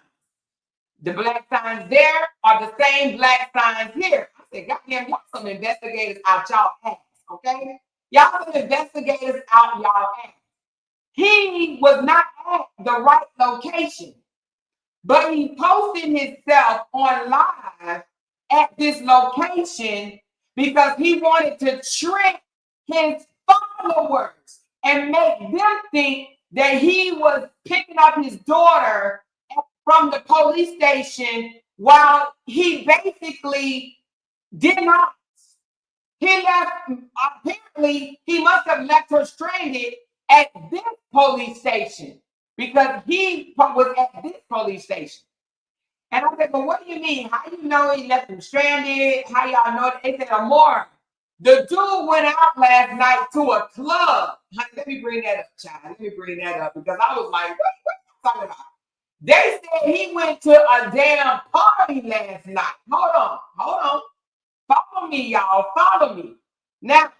The black signs there are the same black signs here. I said, goddamn, y'all some investigators out y'all ass, okay? Y'all some investigators out y'all ass. He was not at the right location, but he posted himself on live at this location because he wanted to trick his followers and make them think that he was picking up his daughter from the police station while he basically did not. He left, apparently, he must have left her stranded at this police station because he was at this police station. And I said, well, what do you mean? How you know he left him stranded? How y'all know that? They said, Amor, the dude went out last night to a club. Honey, let me bring that up, child. Let me bring that up because I was like, what are you talking about? They said he went to a damn party last night. Hold on. Follow me, y'all. Follow me. Now,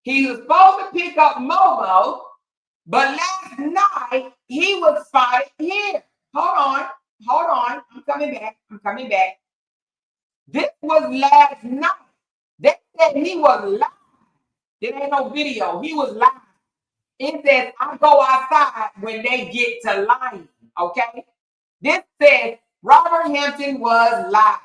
he was supposed to pick up Momo, but last night he was spotted here. Hold on. I'm coming back. This was last night. They said he was There ain't no video. He was live. It says, I go outside when they get to lying. Okay? This says Robert Hampton was live.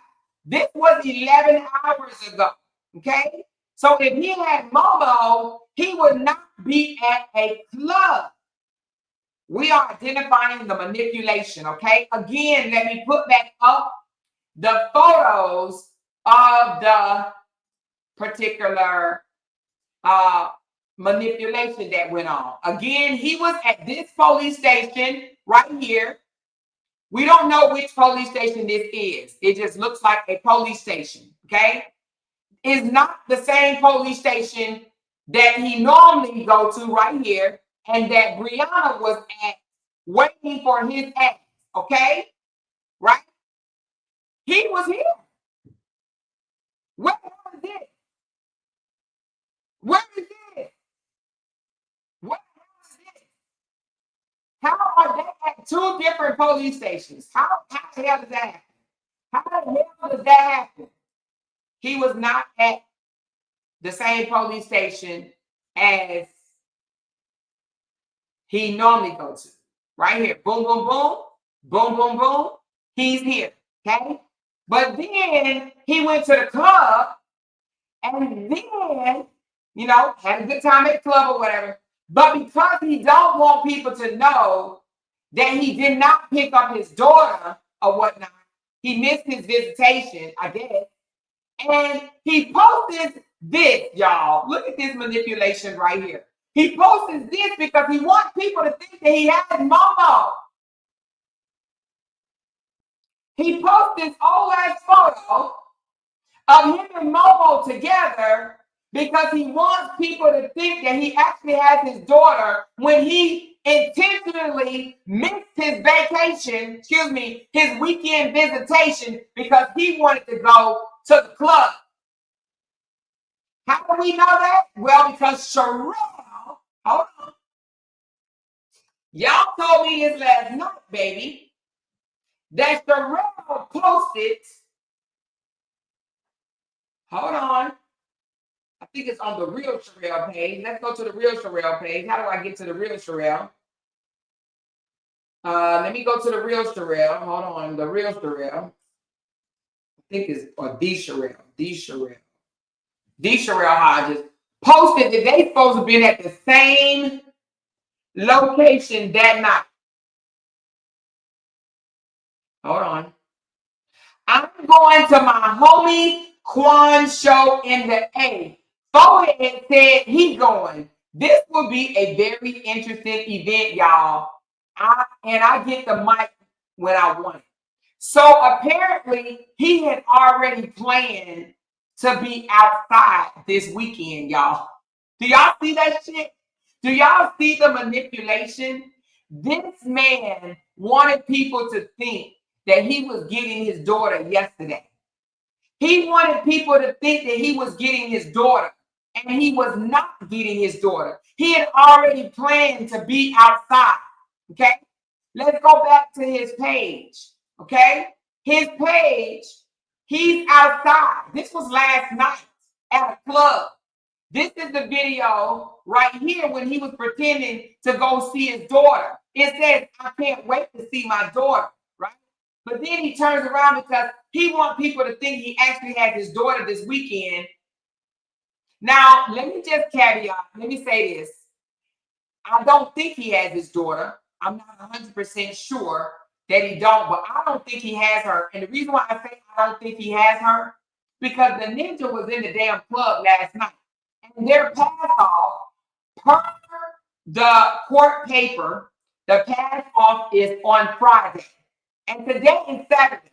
This was 11 hours ago. Okay? So if he had Momo, he would not be at a club. We are identifying the manipulation, okay? Again, let me put back up the photos of the particular manipulation that went on. Again, he was at this police station right here. We don't know which police station this is. It just looks like a police station, okay? It's not the same police station that he normally go to right here and that Brianna was at waiting for his ass, okay? Right? He was here. Where is it? Where is it? Where is it? How are they at two different police stations? How the hell does that happen? How the hell does that happen? He was not at the same police station as he normally goes to. Right here. Boom, boom, boom. Boom, boom, boom. He's here. Okay? But then he went to the club and then, you know, had a good time at the club or whatever. But because he don't want people to know that he did not pick up his daughter or whatnot, he missed his visitation, I guess. And he posted this, y'all. Look at this manipulation right here. He posted this because he wants people to think that he has Momo. He posted this old ass photo of him and Momo together because he wants people to think that he actually has his daughter when he intentionally missed his vacation, his weekend visitation because he wanted to go to the club. How do we know that? Well, because Sherelle, hold on. Y'all told me this last night, baby, that Sherelle posted. Hold on. I think it's on the real Sherelle page. Let's go to the real Sherelle page. How do I get to the real Sherelle? Let me go to the real Sherelle. Hold on. The real Sherelle. I think it's or the Sherelle. The Sherelle. The Sherelle Hodges posted that they supposed to be at the same location that night. Hold on. I'm going to my homie Quan show in the A. Forehead said he going. This will be a very interesting event, y'all. I get the mic when I want it. So apparently he had already planned to be outside this weekend, y'all. Do y'all see that shit? Do y'all see the manipulation? This man wanted people to think that he was getting his daughter yesterday. He wanted people to think that he was getting his daughter, and he was not getting his daughter. He had already planned to be outside, okay? Let's go back to his page, okay? His page, he's outside. This was last night at a club. This is the video right here when he was pretending to go see his daughter. It says, I can't wait to see my daughter, right? But then he turns around because he wants people to think he actually had his daughter this weekend. Now, let me just caveat. Let me say this. I don't think he has his daughter. I'm not 100% sure that he don't, but I don't think he has her. And the reason why I say I don't think he has her, because the ninja was in the damn club last night. And their pass off, per the court paper, the pass off is on Friday. And today is Saturday.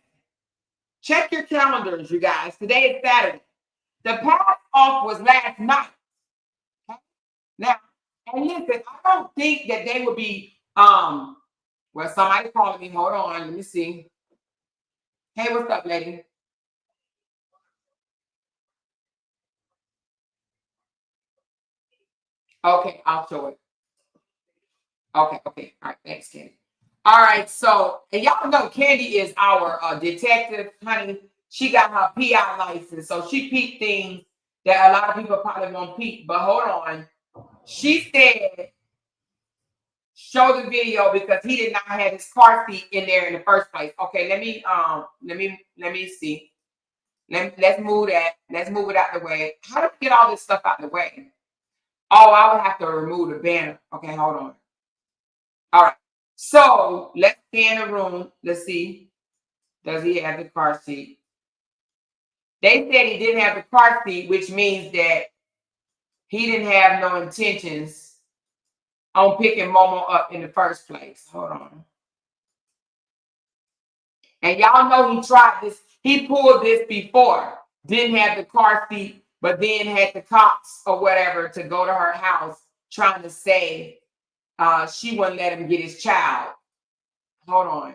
Check your calendars, you guys. Today is Saturday. The pass off was last night. Okay? Now, and listen, I don't think that they would be, well, somebody calling me. Hold on, let me see. Hey, what's up, lady? Okay, I'll show it. Okay. All right, thanks, Candy. All right, so, and y'all know Candy is our detective, honey. She got her PI license, so she peeped things that a lot of people probably won't peep. But hold on. She said, show the video because he did not have his car seat in there in the first place. Okay, let me see. Let's move that. Let's move it out the way. How do we get all this stuff out the way? Oh, I would have to remove the banner. Okay, hold on. All right. So let's scan the room. Let's see. Does he have the car seat? They said he didn't have the car seat, which means that he didn't have no intentions on picking Momo up in the first place. Hold on. And y'all know he tried this. He pulled this before. Didn't have the car seat, but then had the cops or whatever to go to her house trying to say she wouldn't let him get his child. Hold on.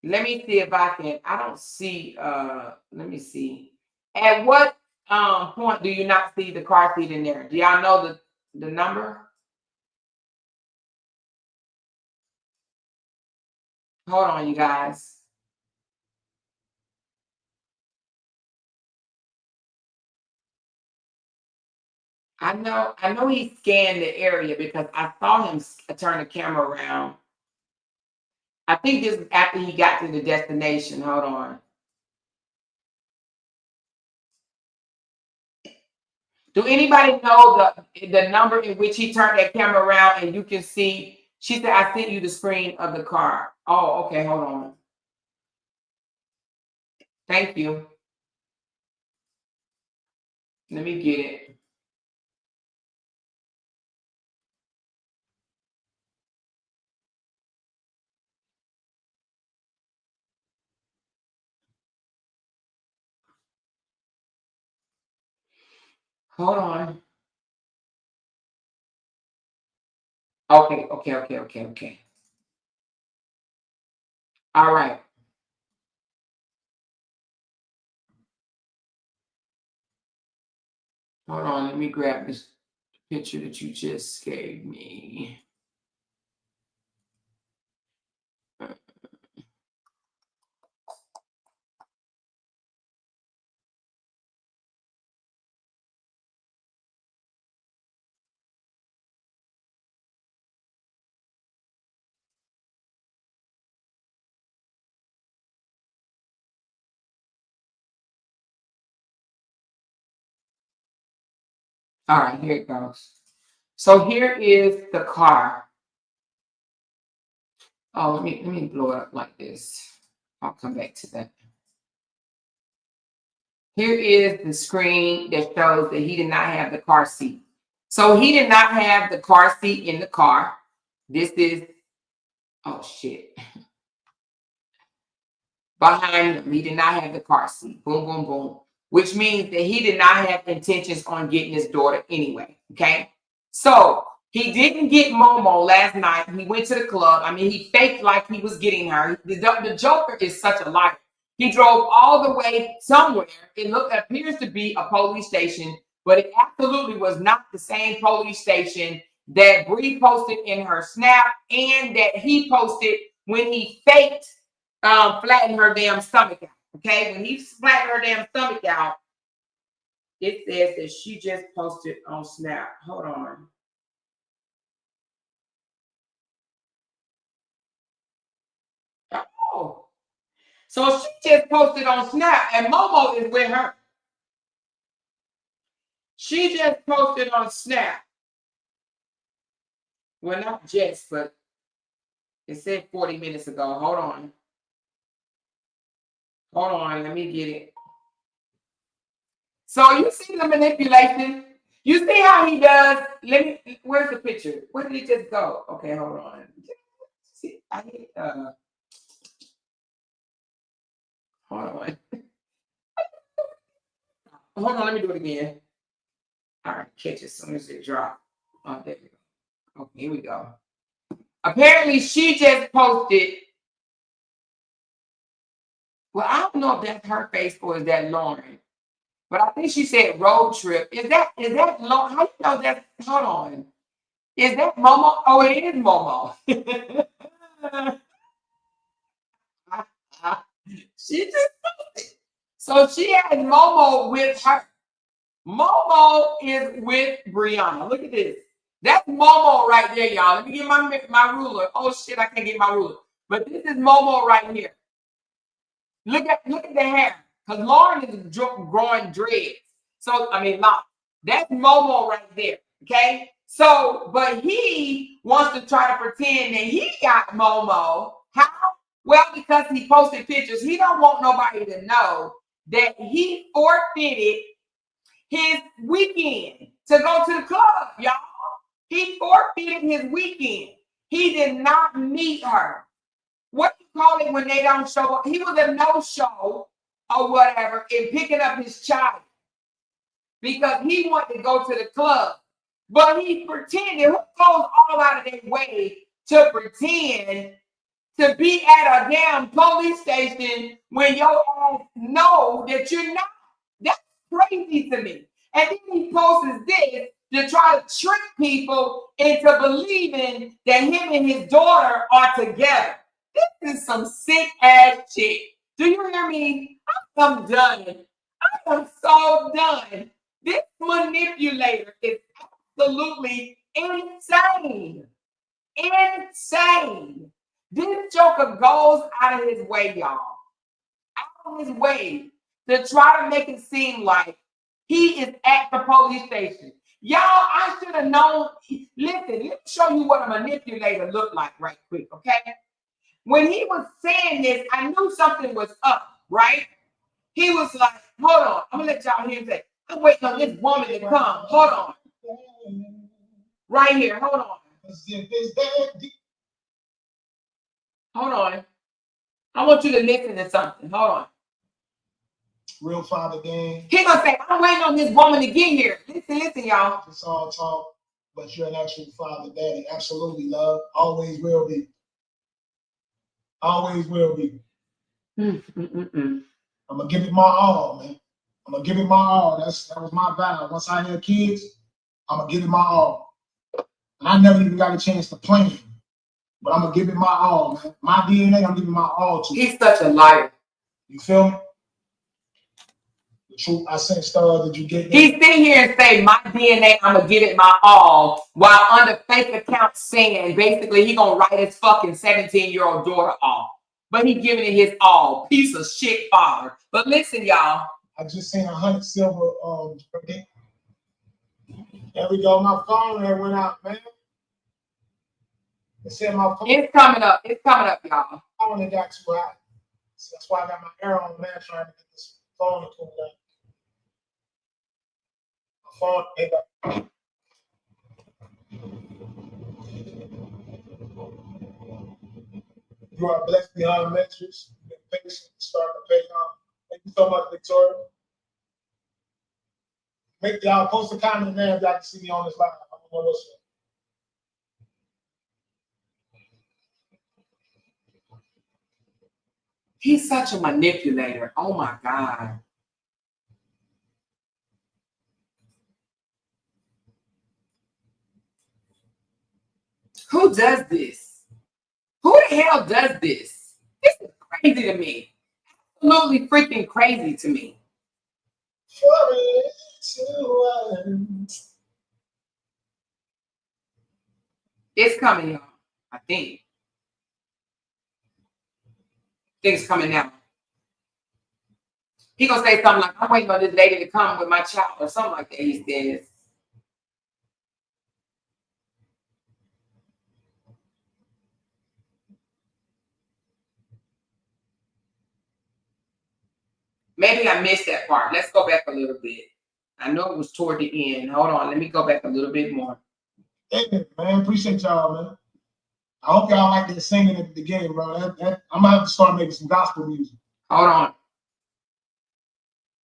Let me see if I can. I don't see. Let me see. At what point do you not see the car seat in there? Do y'all know the number? Hold on, you guys. I know he scanned the area because I saw him turn the camera around. I think this is after he got to the destination. Hold on. Do anybody know the number in which he turned that camera around and you can see? She said, I sent you the screen of the car. Oh, okay, hold on. Thank you. Let me get it. Hold on. Okay. All right. Hold on. Let me grab this picture that you just gave me. All right, here it goes. So here is the car. Oh, let me blow it up like this. I'll come back to that. Here is the screen that shows that he did not have the car seat. So he did not have the car seat in the car. This is, oh shit. Behind him, he did not have the car seat. Boom, boom, boom. Which means that he did not have intentions on getting his daughter anyway. Okay. So he didn't get Momo last night. He went to the club. I mean, he faked like he was getting her. The Joker is such a liar. He drove all the way somewhere. It appears to be a police station, but it absolutely was not the same police station that Bree posted in her snap and that he posted when he faked flatten her damn stomach out. Okay, when he flattened her damn stomach out, it says that she just posted on Snap. Hold on. Oh, so she just posted on Snap, and Momo is with her. She just posted on Snap. Well, not just, but it said 40 minutes ago. Hold on. Hold on, let me get it. So you see the manipulation? You see how he does? Where's the picture? Where did he just go? Okay, hold on. See, hold on. Hold on, let me do it again. All right, catch it as soon as it drops. Oh, there we go. Okay, here we go. Apparently, she just posted. Well, I don't know if that's her face or is that Lauren. But I think she said road trip. Is that Lauren? How do you know that? Hold on. Is that Momo? Oh, it is Momo. She just posted. So she has Momo with her. Momo is with Brianna. Look at this. That's Momo right there, y'all. Let me get my ruler. Oh shit, I can't get my ruler. But this is Momo right here. Look at the hair. Because Lauren is growing dreads. So I mean locks. That's Momo right there. Okay. So, but he wants to try to pretend that he got Momo. How? Well, because he posted pictures. He don't want nobody to know that he forfeited his weekend to go to the club, y'all. He forfeited his weekend. He did not meet her. What do you call it when they don't show up? He was a no-show or whatever in picking up his child because he wanted to go to the club. But he pretended. Who goes all out of their way to pretend to be at a damn police station when your ass know that you're not? That's crazy to me. And then he posts this to try to trick people into believing that him and his daughter are together. This is some sick ass shit. Do you hear me? I'm done. I am so done. This manipulator is absolutely insane. Insane. This joker goes out of his way, y'all. Out of his way to try to make it seem like he is at the police station. Y'all, I should have known. Listen, let me show you what a manipulator looked like right quick, okay? When he was saying this, I knew something was up, right? He was like, hold on. I'm going to let y'all hear him say, I'm waiting on this woman to come. Hold on. Right here. Hold on. Hold on. I want you to listen to something. Hold on. Real father gang. He gonna say, I'm waiting on this woman to get here. Listen, y'all. It's all talk, but you're an actual father, daddy. Absolutely, love. Always will be. Always will be. I'm gonna give it my all, man. I'm gonna give it my all. That was my vow. Once I had kids, I'm gonna give it my all. And I never even got a chance to plan, but I'm gonna give it my all, man. My DNA, I'm giving my all to. He's such a liar. You feel me? The truth I sent stars. Did you get that? He sit here and say, my DNA, I'm gonna give it my all, while under fake account saying basically he gonna write his fucking 17-year-old daughter off. But he giving it his all. Piece of shit father. But listen, y'all. I just seen 100 silver. There we go. My phone that went out, man. It said my phone. It's coming up. It's coming up, y'all. I only got too high. So that's why I got my hair on, man, trying to get this phone to cool down. My phone, you are blessed beyond measures. You're patient, starting to pay off. Thank you so much, Victoria. Make y'all post a comment there if y'all can see me on this live. I don't know what's up. He's such a manipulator. Oh my God. Who does this? Who the hell does this? This is crazy to me. Absolutely freaking crazy to me. It's coming, y'all. I think it's coming now. He gonna say something like, I'm waiting on this lady to come with my child or something like that, he says. Maybe I missed that part. Let's go back a little bit. I know it was toward the end. Hold on. Let me go back a little bit more. Hey, man, appreciate y'all, man. I hope y'all like that singing at the beginning, bro. I'm gonna have to start making some gospel music. Hold on.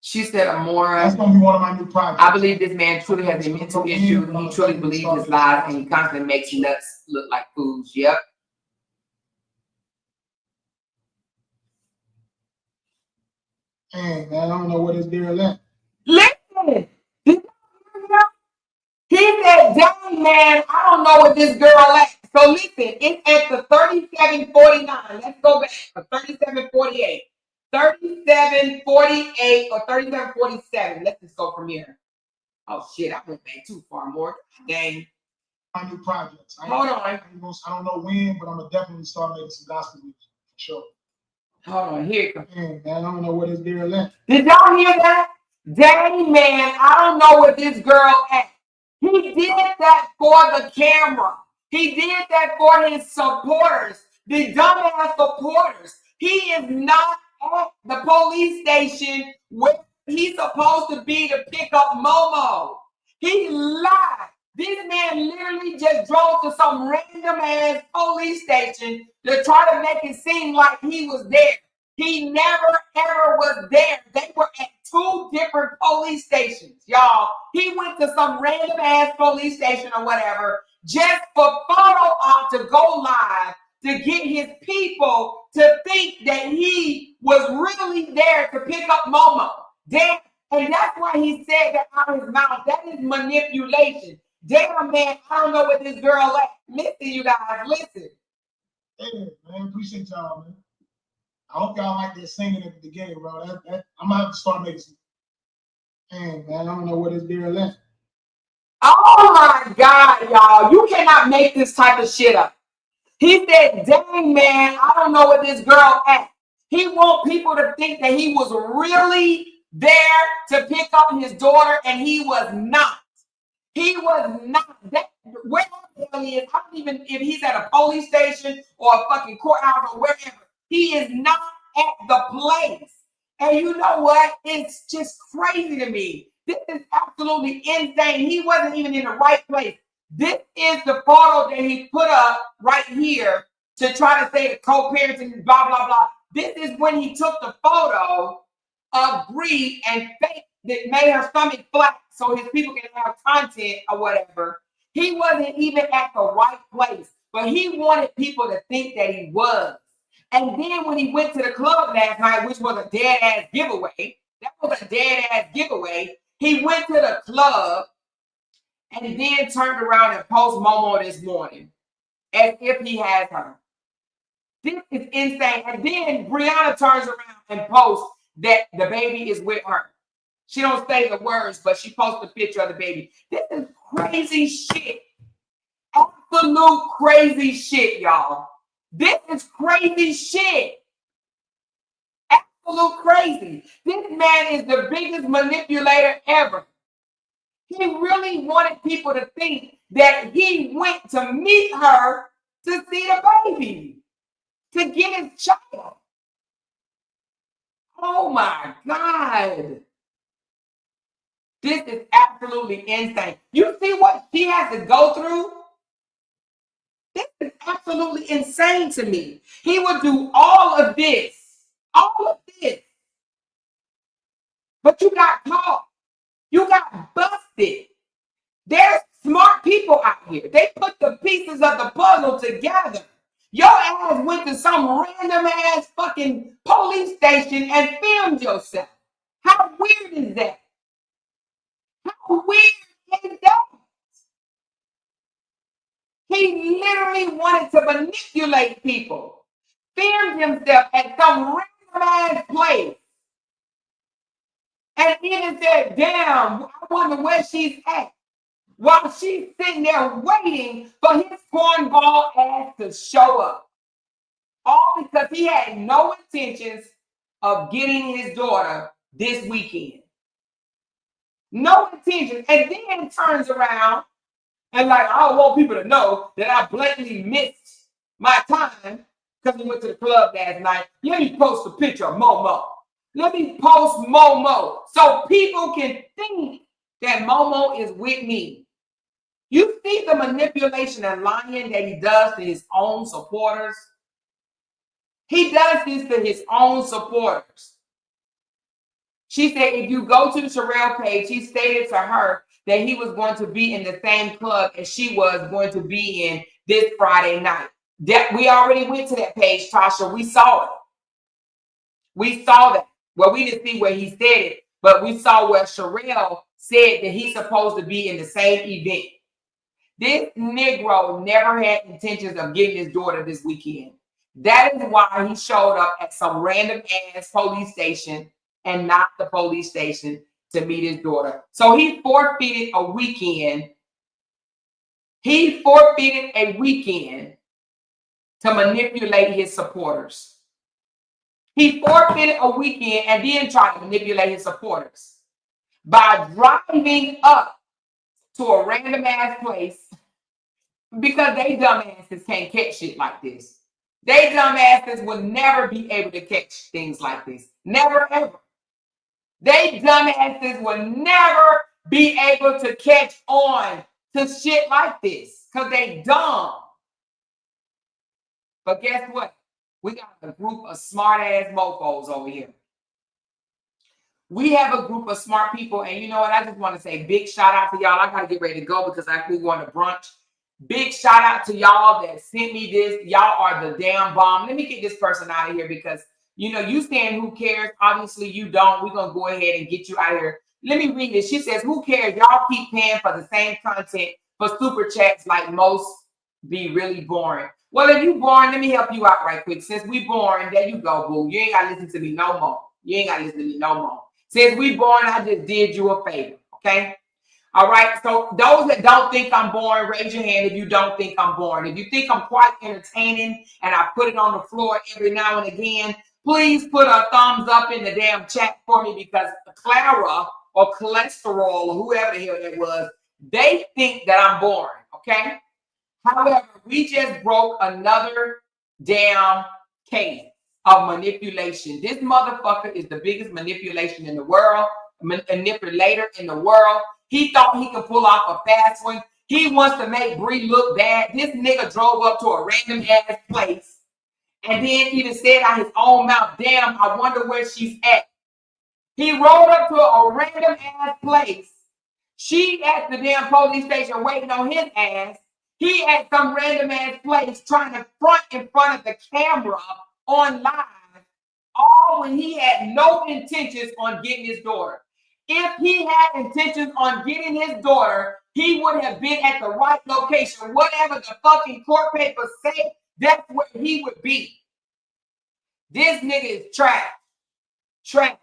She said, Amora. That's gonna be one of my new projects. I believe this man truly has a mental issue. He truly believes his lies and he constantly makes nuts look like fools. Yep. Hey, man, I don't know what this girl at. Listen. He said, dang, man, I don't know what this girl at. So listen, it's at the 3749. Let's go back to 3748. 3748 or 3747. Let's just go from here. Oh shit, I went back too far, more. Dang. My new projects. Hold on. I don't know when, but I'm gonna definitely start making some gospel music for sure. Hold on, here it comes. Man, I don't know what is there left. Did y'all hear that? Dang, man, I don't know what this girl at. He did that for the camera. He did that for his supporters, the dumbass supporters. He is not at the police station where he's supposed to be to pick up Momo. He lied. This man literally just drove to some random ass police station to try to make it seem like he was there. He never ever was there. They were at two different police stations, y'all. He went to some random ass police station or whatever just for photo op to go live to get his people to think that he was really there to pick up Momo. And that's why he said that out of his mouth. That is manipulation. Damn, man, I don't know what this girl at. Listen, you guys, listen. Hey, man, appreciate y'all, man. I hope y'all like that singing at the beginning, bro. I'm gonna have to start making some. Man, I don't know what is there left. Oh my God, y'all. You cannot make this type of shit up. He said, dang, man, I don't know what this girl at. He want people to think that he was really there to pick up his daughter, and he was not. He was not. Where the hell he is, I don't even, if he's at a police station or a fucking courthouse or wherever, he is not at the place. And you know what? It's just crazy to me. This is absolutely insane. He wasn't even in the right place. This is the photo that he put up right here to try to say the co-parenting, blah, blah, blah. This is when he took the photo of Bree and Faith that made her stomach flat so his people can have content or whatever. He wasn't even at the right place, but he wanted people to think that he was. And then when he went to the club last night, which was a dead-ass giveaway, that was a dead-ass giveaway, he went to the club and then turned around and posted Momo this morning as if he has her. This is insane. And then Brianna turns around and posts that the baby is with her. She don't say the words, but she posts a picture of the baby. This is crazy shit. Absolute crazy shit, y'all. This is crazy shit. Absolute crazy. This man is the biggest manipulator ever. He really wanted people to think that he went to meet her to see the baby, to get his child. Oh my God. This is absolutely insane. You see what she has to go through? This is absolutely insane to me. He would do all of this. But you got caught. You got busted. There's smart people out here. They put the pieces of the puzzle together. Your ass went to some random ass fucking police station and filmed yourself. How weird is that? How weird is that? He literally wanted to manipulate people. Filmed himself at some random ass place. And even said, damn, I wonder where she's at. While she's sitting there waiting for his cornball ass to show up. All because he had no intentions of getting his daughter this weekend. No intentions. And then turns around and like, I don't want people to know that I blatantly missed my time because we went to the club last night. Let me post a picture of Momo. Let me post Momo so people can think that Momo is with me. You see the manipulation and lying that he does to his own supporters? He does this to his own supporters. She said if you go to the Sherelle page, he stated to her that he was going to be in the same club as she was going to be in this Friday night. That we already went to that page, Tasha. We saw it. We saw that. Well, we didn't see where he said it, but we saw where Sherelle said that he's supposed to be in the same event. This Negro never had intentions of getting his daughter this weekend. That is why he showed up at some random ass police station and not the police station to meet his daughter. So he forfeited a weekend. He forfeited a weekend to manipulate his supporters. He forfeited a weekend and then tried to manipulate his supporters by driving up to a random ass place because they dumbasses can't catch shit like this. They dumbasses will never be able to catch things like this. Never, ever. They dumbasses will never be able to catch on to shit like this because they dumb. But guess what? We got a group of smart-ass mofos over here. We have a group of smart people, and you know what? I just want to say big shout out to y'all. I got to get ready to go because we're going to brunch. Big shout out to y'all that sent me this. Y'all are the damn bomb. Let me get this person out of here because, you know, you saying who cares? Obviously, you don't. We're going to go ahead and get you out of here. Let me read this. She says, who cares? Y'all keep paying for the same content for super chats like most be really boring. Well, if you boring, let me help you out right quick. Since we boring, there you go, boo. You ain't got to listen to me no more. You ain't got to listen to me no more. Since we boring, I just did you a favor, okay? All right, so those that don't think I'm boring, raise your hand if you don't think I'm boring. If you think I'm quite entertaining and I put it on the floor every now and again, please put a thumbs up in the damn chat for me because Clara or cholesterol or whoever the hell that was, they think that I'm boring, okay? However, we just broke another damn case of manipulation. This motherfucker is the biggest manipulator in the world. He thought he could pull off a fast one. He wants to make Bree look bad. This nigga drove up to a random ass place and then even said out his own mouth, damn, I wonder where she's at. He rolled up to a random ass place. She at the damn police station waiting on his ass. He at some random ass place trying to front in front of the camera on live, all when he had no intentions on getting his daughter. If he had intentions on getting his daughter, he would have been at the right location. Whatever the fucking court papers say, that's where he would be. This nigga is trash. Trash.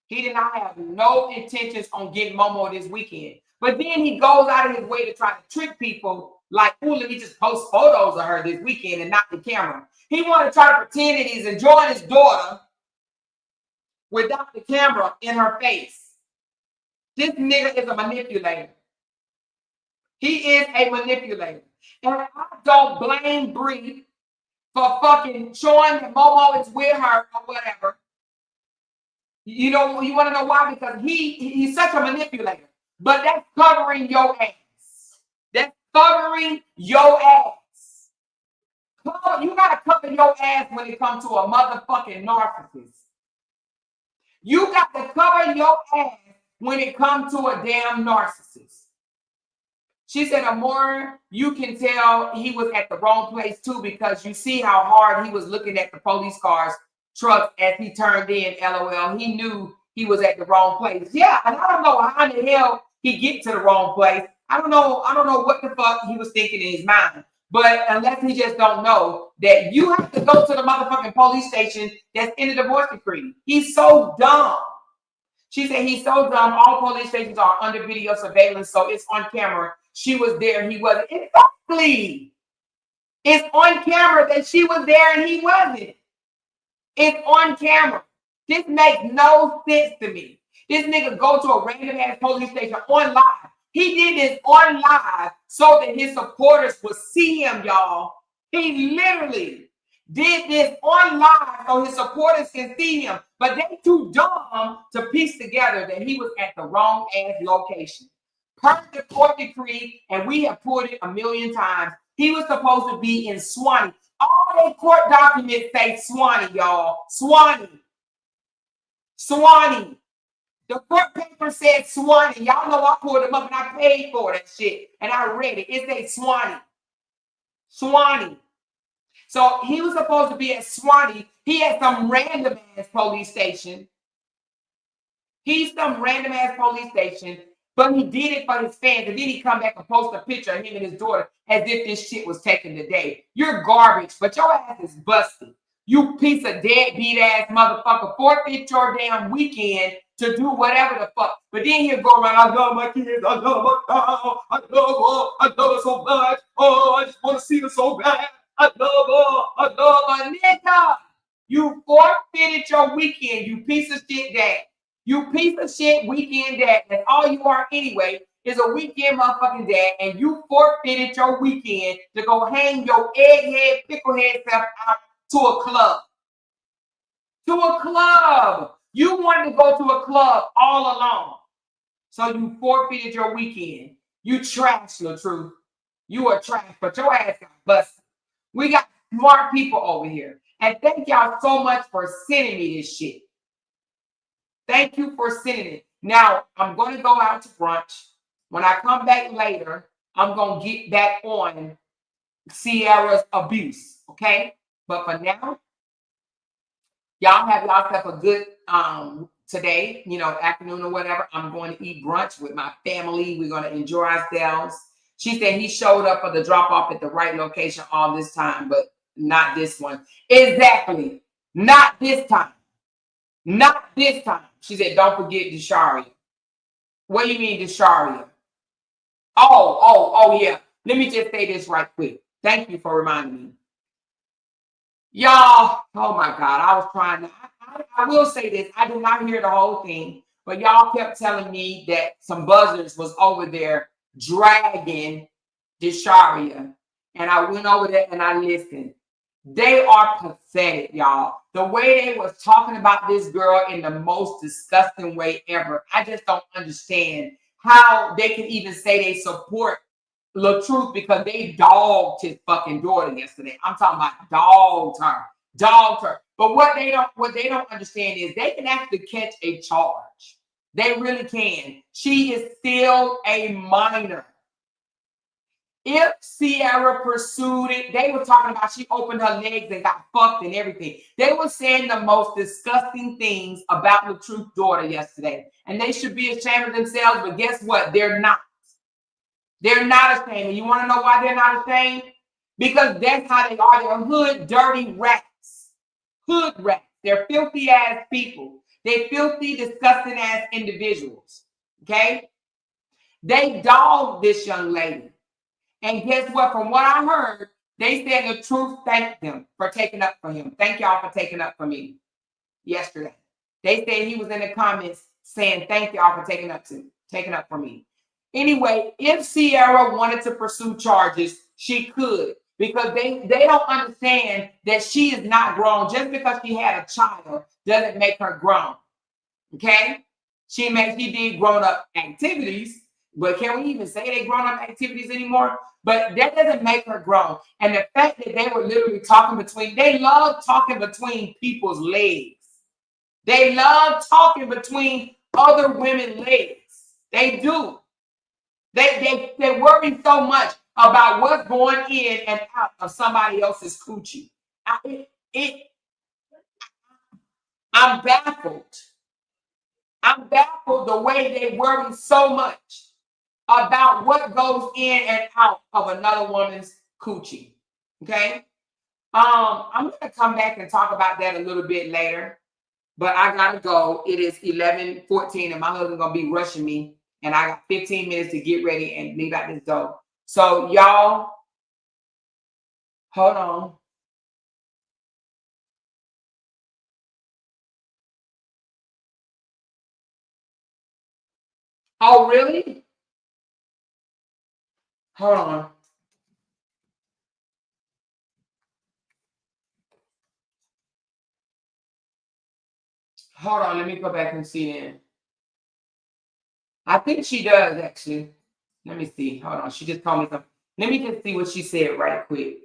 He did not have no intentions on getting Momo this weekend. But then he goes out of his way to try to trick people like, ooh, let me just post photos of her this weekend and not the camera. He wanted to try to pretend that he's enjoying his daughter without the camera in her face. This nigga is a manipulator. He is a manipulator. And I don't blame Bree for fucking showing that Momo is with her or whatever. You know, you want to know why? Because he's such a manipulator. But that's covering your ass. That's covering your ass. You got to cover your ass when it comes to a motherfucking narcissist. You got to cover your ass when it comes to a damn narcissist. She said, Amor, you can tell he was at the wrong place too because you see how hard he was looking at the police car's truck as he turned in, LOL. He knew he was at the wrong place. Yeah, and I don't know how in the hell he get to the wrong place. I don't know what the fuck he was thinking in his mind. But unless he just don't know that you have to go to the motherfucking police station that's in the divorce decree. He's so dumb. She said he's so dumb. All police stations are under video surveillance, so it's on camera. She was there, he wasn't. Exactly. It's on camera that she was there and he wasn't. It's on camera. This makes no sense to me. This nigga go to a random ass police station on live. He did this on live so that his supporters would see him, y'all. He literally did this on live so his supporters can see him. But they too dumb to piece together that he was at the wrong ass location. Per the court decree, and we have pulled it a million times, he was supposed to be in Swanee. All their court documents say Swanee, y'all. Swanee. Swanee. The court paper said Swanee. Y'all know I pulled them up and I paid for that shit. And I read it. It said Swanee. Swanee. So he was supposed to be at Swanee. He had some random ass police station. He's some random ass police station. But he did it for his fans, and then he come back and post a picture of him and his daughter as if this shit was taken today. You're garbage, but your ass is busted. You piece of deadbeat ass motherfucker. Forfeit your damn weekend to do whatever the fuck. But then he'll go around, I love my kids, I love my dog, I love her so much. Oh, I just want to see her so bad. I love her, I love her. Nigga, you forfeited your weekend, you piece of shit dad. You piece of shit weekend dad. That's all you are anyway, is a weekend motherfucking dad, and you forfeited your weekend to go hang your egghead, picklehead self out to a club. To a club. You wanted to go to a club all alone. So you forfeited your weekend. You trash, LaTruth. You are trash, but your ass got busted. We got smart people over here. And thank y'all so much for sending me this shit. Thank you for sending it. Now, I'm going to go out to brunch. When I come back later, I'm going to get back on Sierra's abuse, okay? But for now, y'all have yourself a good today, afternoon or whatever. I'm going to eat brunch with my family. We're going to enjoy ourselves. She said he showed up for the drop-off at the right location all this time, but not this one. Exactly. Not this time. Not this time. She said, don't forget Desharia. What do you mean, Desharia? Oh, yeah. Let me just say this right quick. Thank you for reminding me. Y'all, oh my God, I was trying to, I will say this. I did not hear the whole thing, but y'all kept telling me that some buzzers was over there dragging Desharia. And I went over there and I listened. They are pathetic, y'all. The way they was talking about this girl in the most disgusting way ever. I just don't understand how they can even say they support LaTruth because they dogged his fucking daughter yesterday. I'm talking about dogged her. But what they don't understand is they can actually catch a charge. They really can. She is still a minor. If Sierra pursued it, they were talking about she opened her legs and got fucked and everything. They were saying the most disgusting things about LaTruth's daughter yesterday. And they should be ashamed of themselves, but guess what? They're not. They're not ashamed. And you want to know why they're not ashamed? Because that's how they are. They're hood, dirty rats. Hood rats. They're filthy ass people. They're filthy, disgusting ass individuals. Okay? They dogged this young lady. And guess what? From what I heard, they said LaTruth thanked them for taking up for him. Thank y'all for taking up for me yesterday. They said he was in the comments saying thank y'all for taking up for me. Anyway, if Sierra wanted to pursue charges, she could, because they don't understand that she is not grown. Just because she had a child doesn't make her grown. Okay? She did grown-up activities, but can we even say they grown-up activities anymore? But that doesn't make her grown. And the fact that they were literally they love talking between people's legs. They love talking between other women's legs. They do. They worry so much about what's going in and out of somebody else's coochie. I'm baffled. I'm baffled the way they worry so much about what goes in and out of another woman's coochie. Okay? I'm gonna come back and talk about that a little bit later, but I gotta go. It is 11:14 and my husband's gonna be rushing me, and I got 15 minutes to get ready and leave out this door. So y'all, hold on. Oh, really? Hold on. Hold on, let me go back and see then. I think she does, actually. Let me see. Hold on. She just told me something. Let me just see what she said right quick.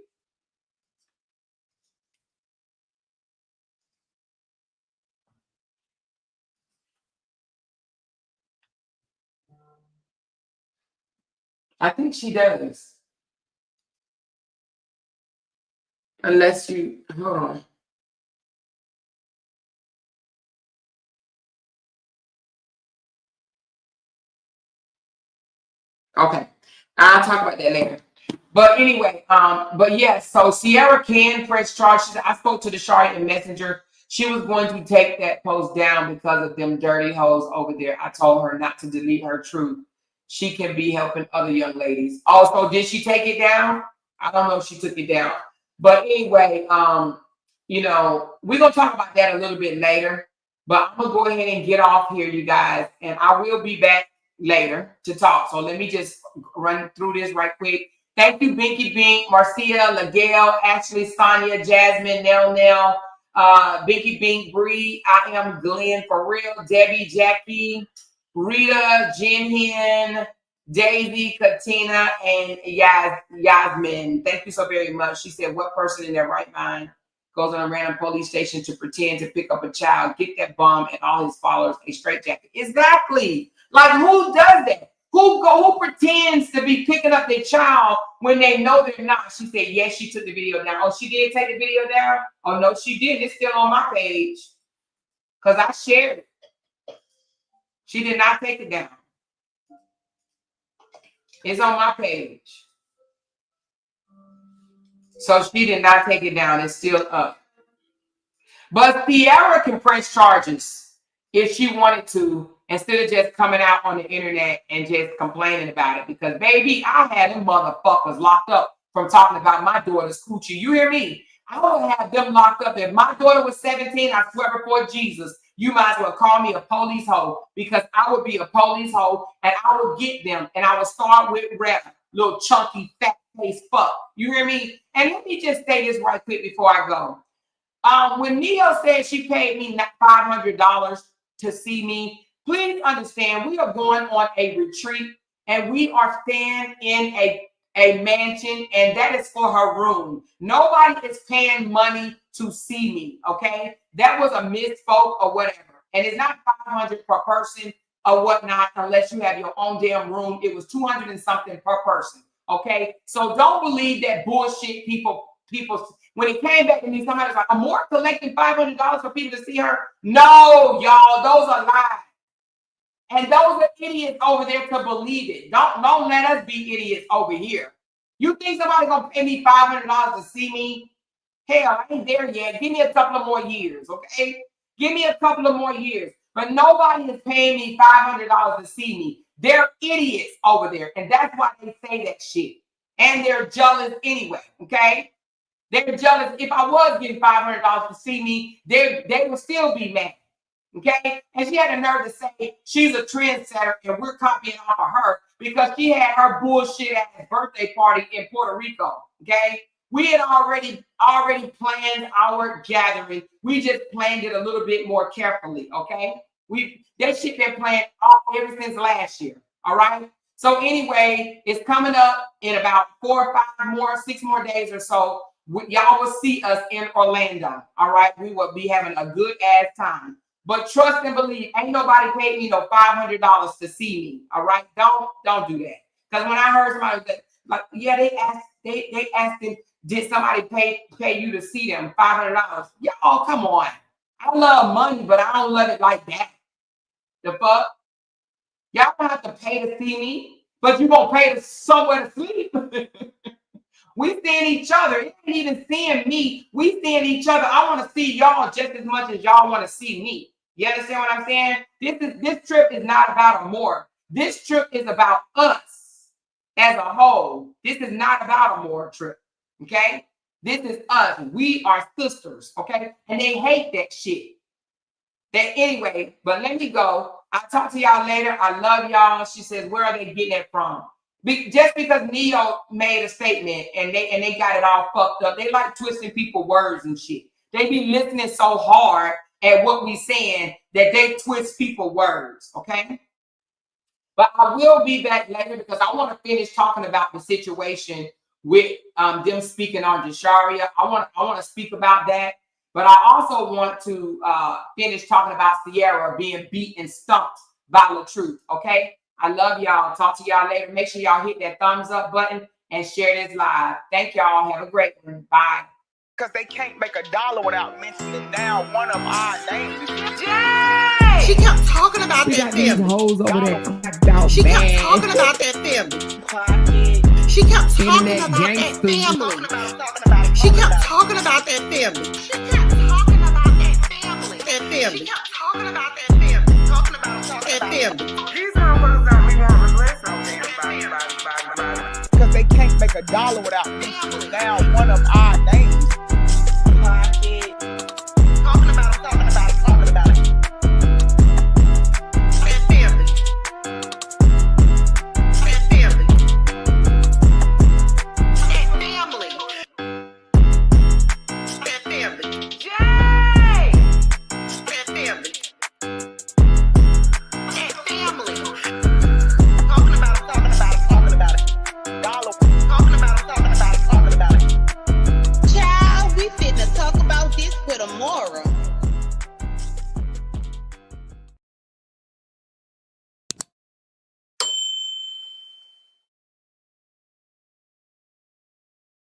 I think she does. Unless you, hold on. Okay. I'll talk about that later. But anyway, but yes, so Sierra can press charges. I spoke to the Shari in Messenger. She was going to take that post down because of them dirty hoes over there. I told her not to delete her truth. She can be helping other young ladies. Also, did she take it down? I don't know if she took it down. But anyway, you know, we're gonna talk about that a little bit later. But I'm gonna go ahead and get off here, you guys, and I will be back later to talk. So let me just run through this right quick. Thank you, Binky Bink, Marcia, LaGale, Ashley, Sonia, Jasmine, Nell, Binky Bink, Bree, I am Glenn, for real, Debbie, Jackie, Rita, Jinhin, Daisy, Katina, and Yasmin. Thank you so very much. She said, what person in their right mind goes on a random police station to pretend to pick up a child, get that bum and all his followers a straitjacket? Exactly. Like, who does that? Who pretends to be picking up their child when they know they're not? She said, yes, she took the video down. Oh, she did take the video down? Oh, no, she didn't. It's still on my page because I shared it. She did not take it down. It's on my page. So she did not take it down. It's still up. But Sierra can press charges if she wanted to, instead of just coming out on the internet and just complaining about it. Because, baby, I had them motherfuckers locked up from talking about my daughter's coochie. You hear me? I would have them locked up. If my daughter was 17, I swear before Jesus, you might as well call me a police hoe, because I would be a police hoe and I would get them and I would start with rap, little chunky, fat face fuck. You hear me? And let me just say this right quick before I go. When Neo said she paid me $500 to see me, please understand we are going on a retreat and we are staying in a mansion, and that is for her room. Nobody is paying money to see me, okay? That was a misspoke or whatever. And it's not $500 per person or whatnot unless you have your own damn room. It was $200 and something per person, okay? So don't believe that bullshit people. When it came back to me, somebody was like, Amore collecting $500 for people to see her? No, y'all, those are lies. And those are idiots over there to believe it. Don't let us be idiots over here. You think somebody's gonna pay me $500 to see me? Hell, I ain't there yet. Give me a couple of more years, okay? Give me a couple of more years. But nobody is paying me $500 to see me. They're idiots over there. And that's why they say that shit. And they're jealous anyway, okay? They're jealous. If I was getting $500 to see me, they would still be mad. Okay? And she had the nerve to say she's a trendsetter and we're copying off of her because she had her bullshit ass birthday party in Puerto Rico. Okay? We had already planned our gathering. We just planned it a little bit more carefully. Okay? That shit been planned ever since last year. All right? So anyway, it's coming up in about 6 more days or so. Y'all will see us in Orlando. All right? We will be having a good ass time. But trust and believe, ain't nobody paid me no $500 to see me. All right, don't do that. Because when I heard somebody like, yeah, they asked him, did somebody pay you to see them $500? Y'all, come on. I love money, but I don't love it like that. The fuck? Y'all don't have to pay to see me, but you gonna pay to somewhere to sleep. We seeing each other. It ain't even seeing me. We seeing each other. I want to see y'all just as much as y'all want to see me. You understand what I'm saying? This trip is not about Amore. This trip is about us as a whole. This is not about Amore trip. Okay? This is us. We are sisters. Okay? And they hate that shit. Anyway, but let me go. I'll talk to y'all later. I love y'all. She says, where are they getting it from? Just because Neo made a statement and they got it all fucked up. They like twisting people's words and shit. They be listening so hard at what we saying that they twist people's words, okay? But I will be back later because I want to finish talking about the situation with them speaking on Jasharia. I want to speak about that. But I also want to finish talking about Sierra being beat and stumped by LaTruth, okay? I love y'all. Talk to y'all later. Make sure y'all hit that thumbs up button and share this live. Thank y'all. Have a great one. Bye. Because they can't make $1 without mentioning down one of our names. Yay! She kept talking about We that got these family. hoes over there about She kept man. talking about that family. She kept talking Internet about that gangsters. family. She kept talking about that family. She kept talking about that family. That family. She kept talking about that family. Talking about that family. These motherfuckers don't be wanting to listen. Because they can't make a dollar without me. Now one of our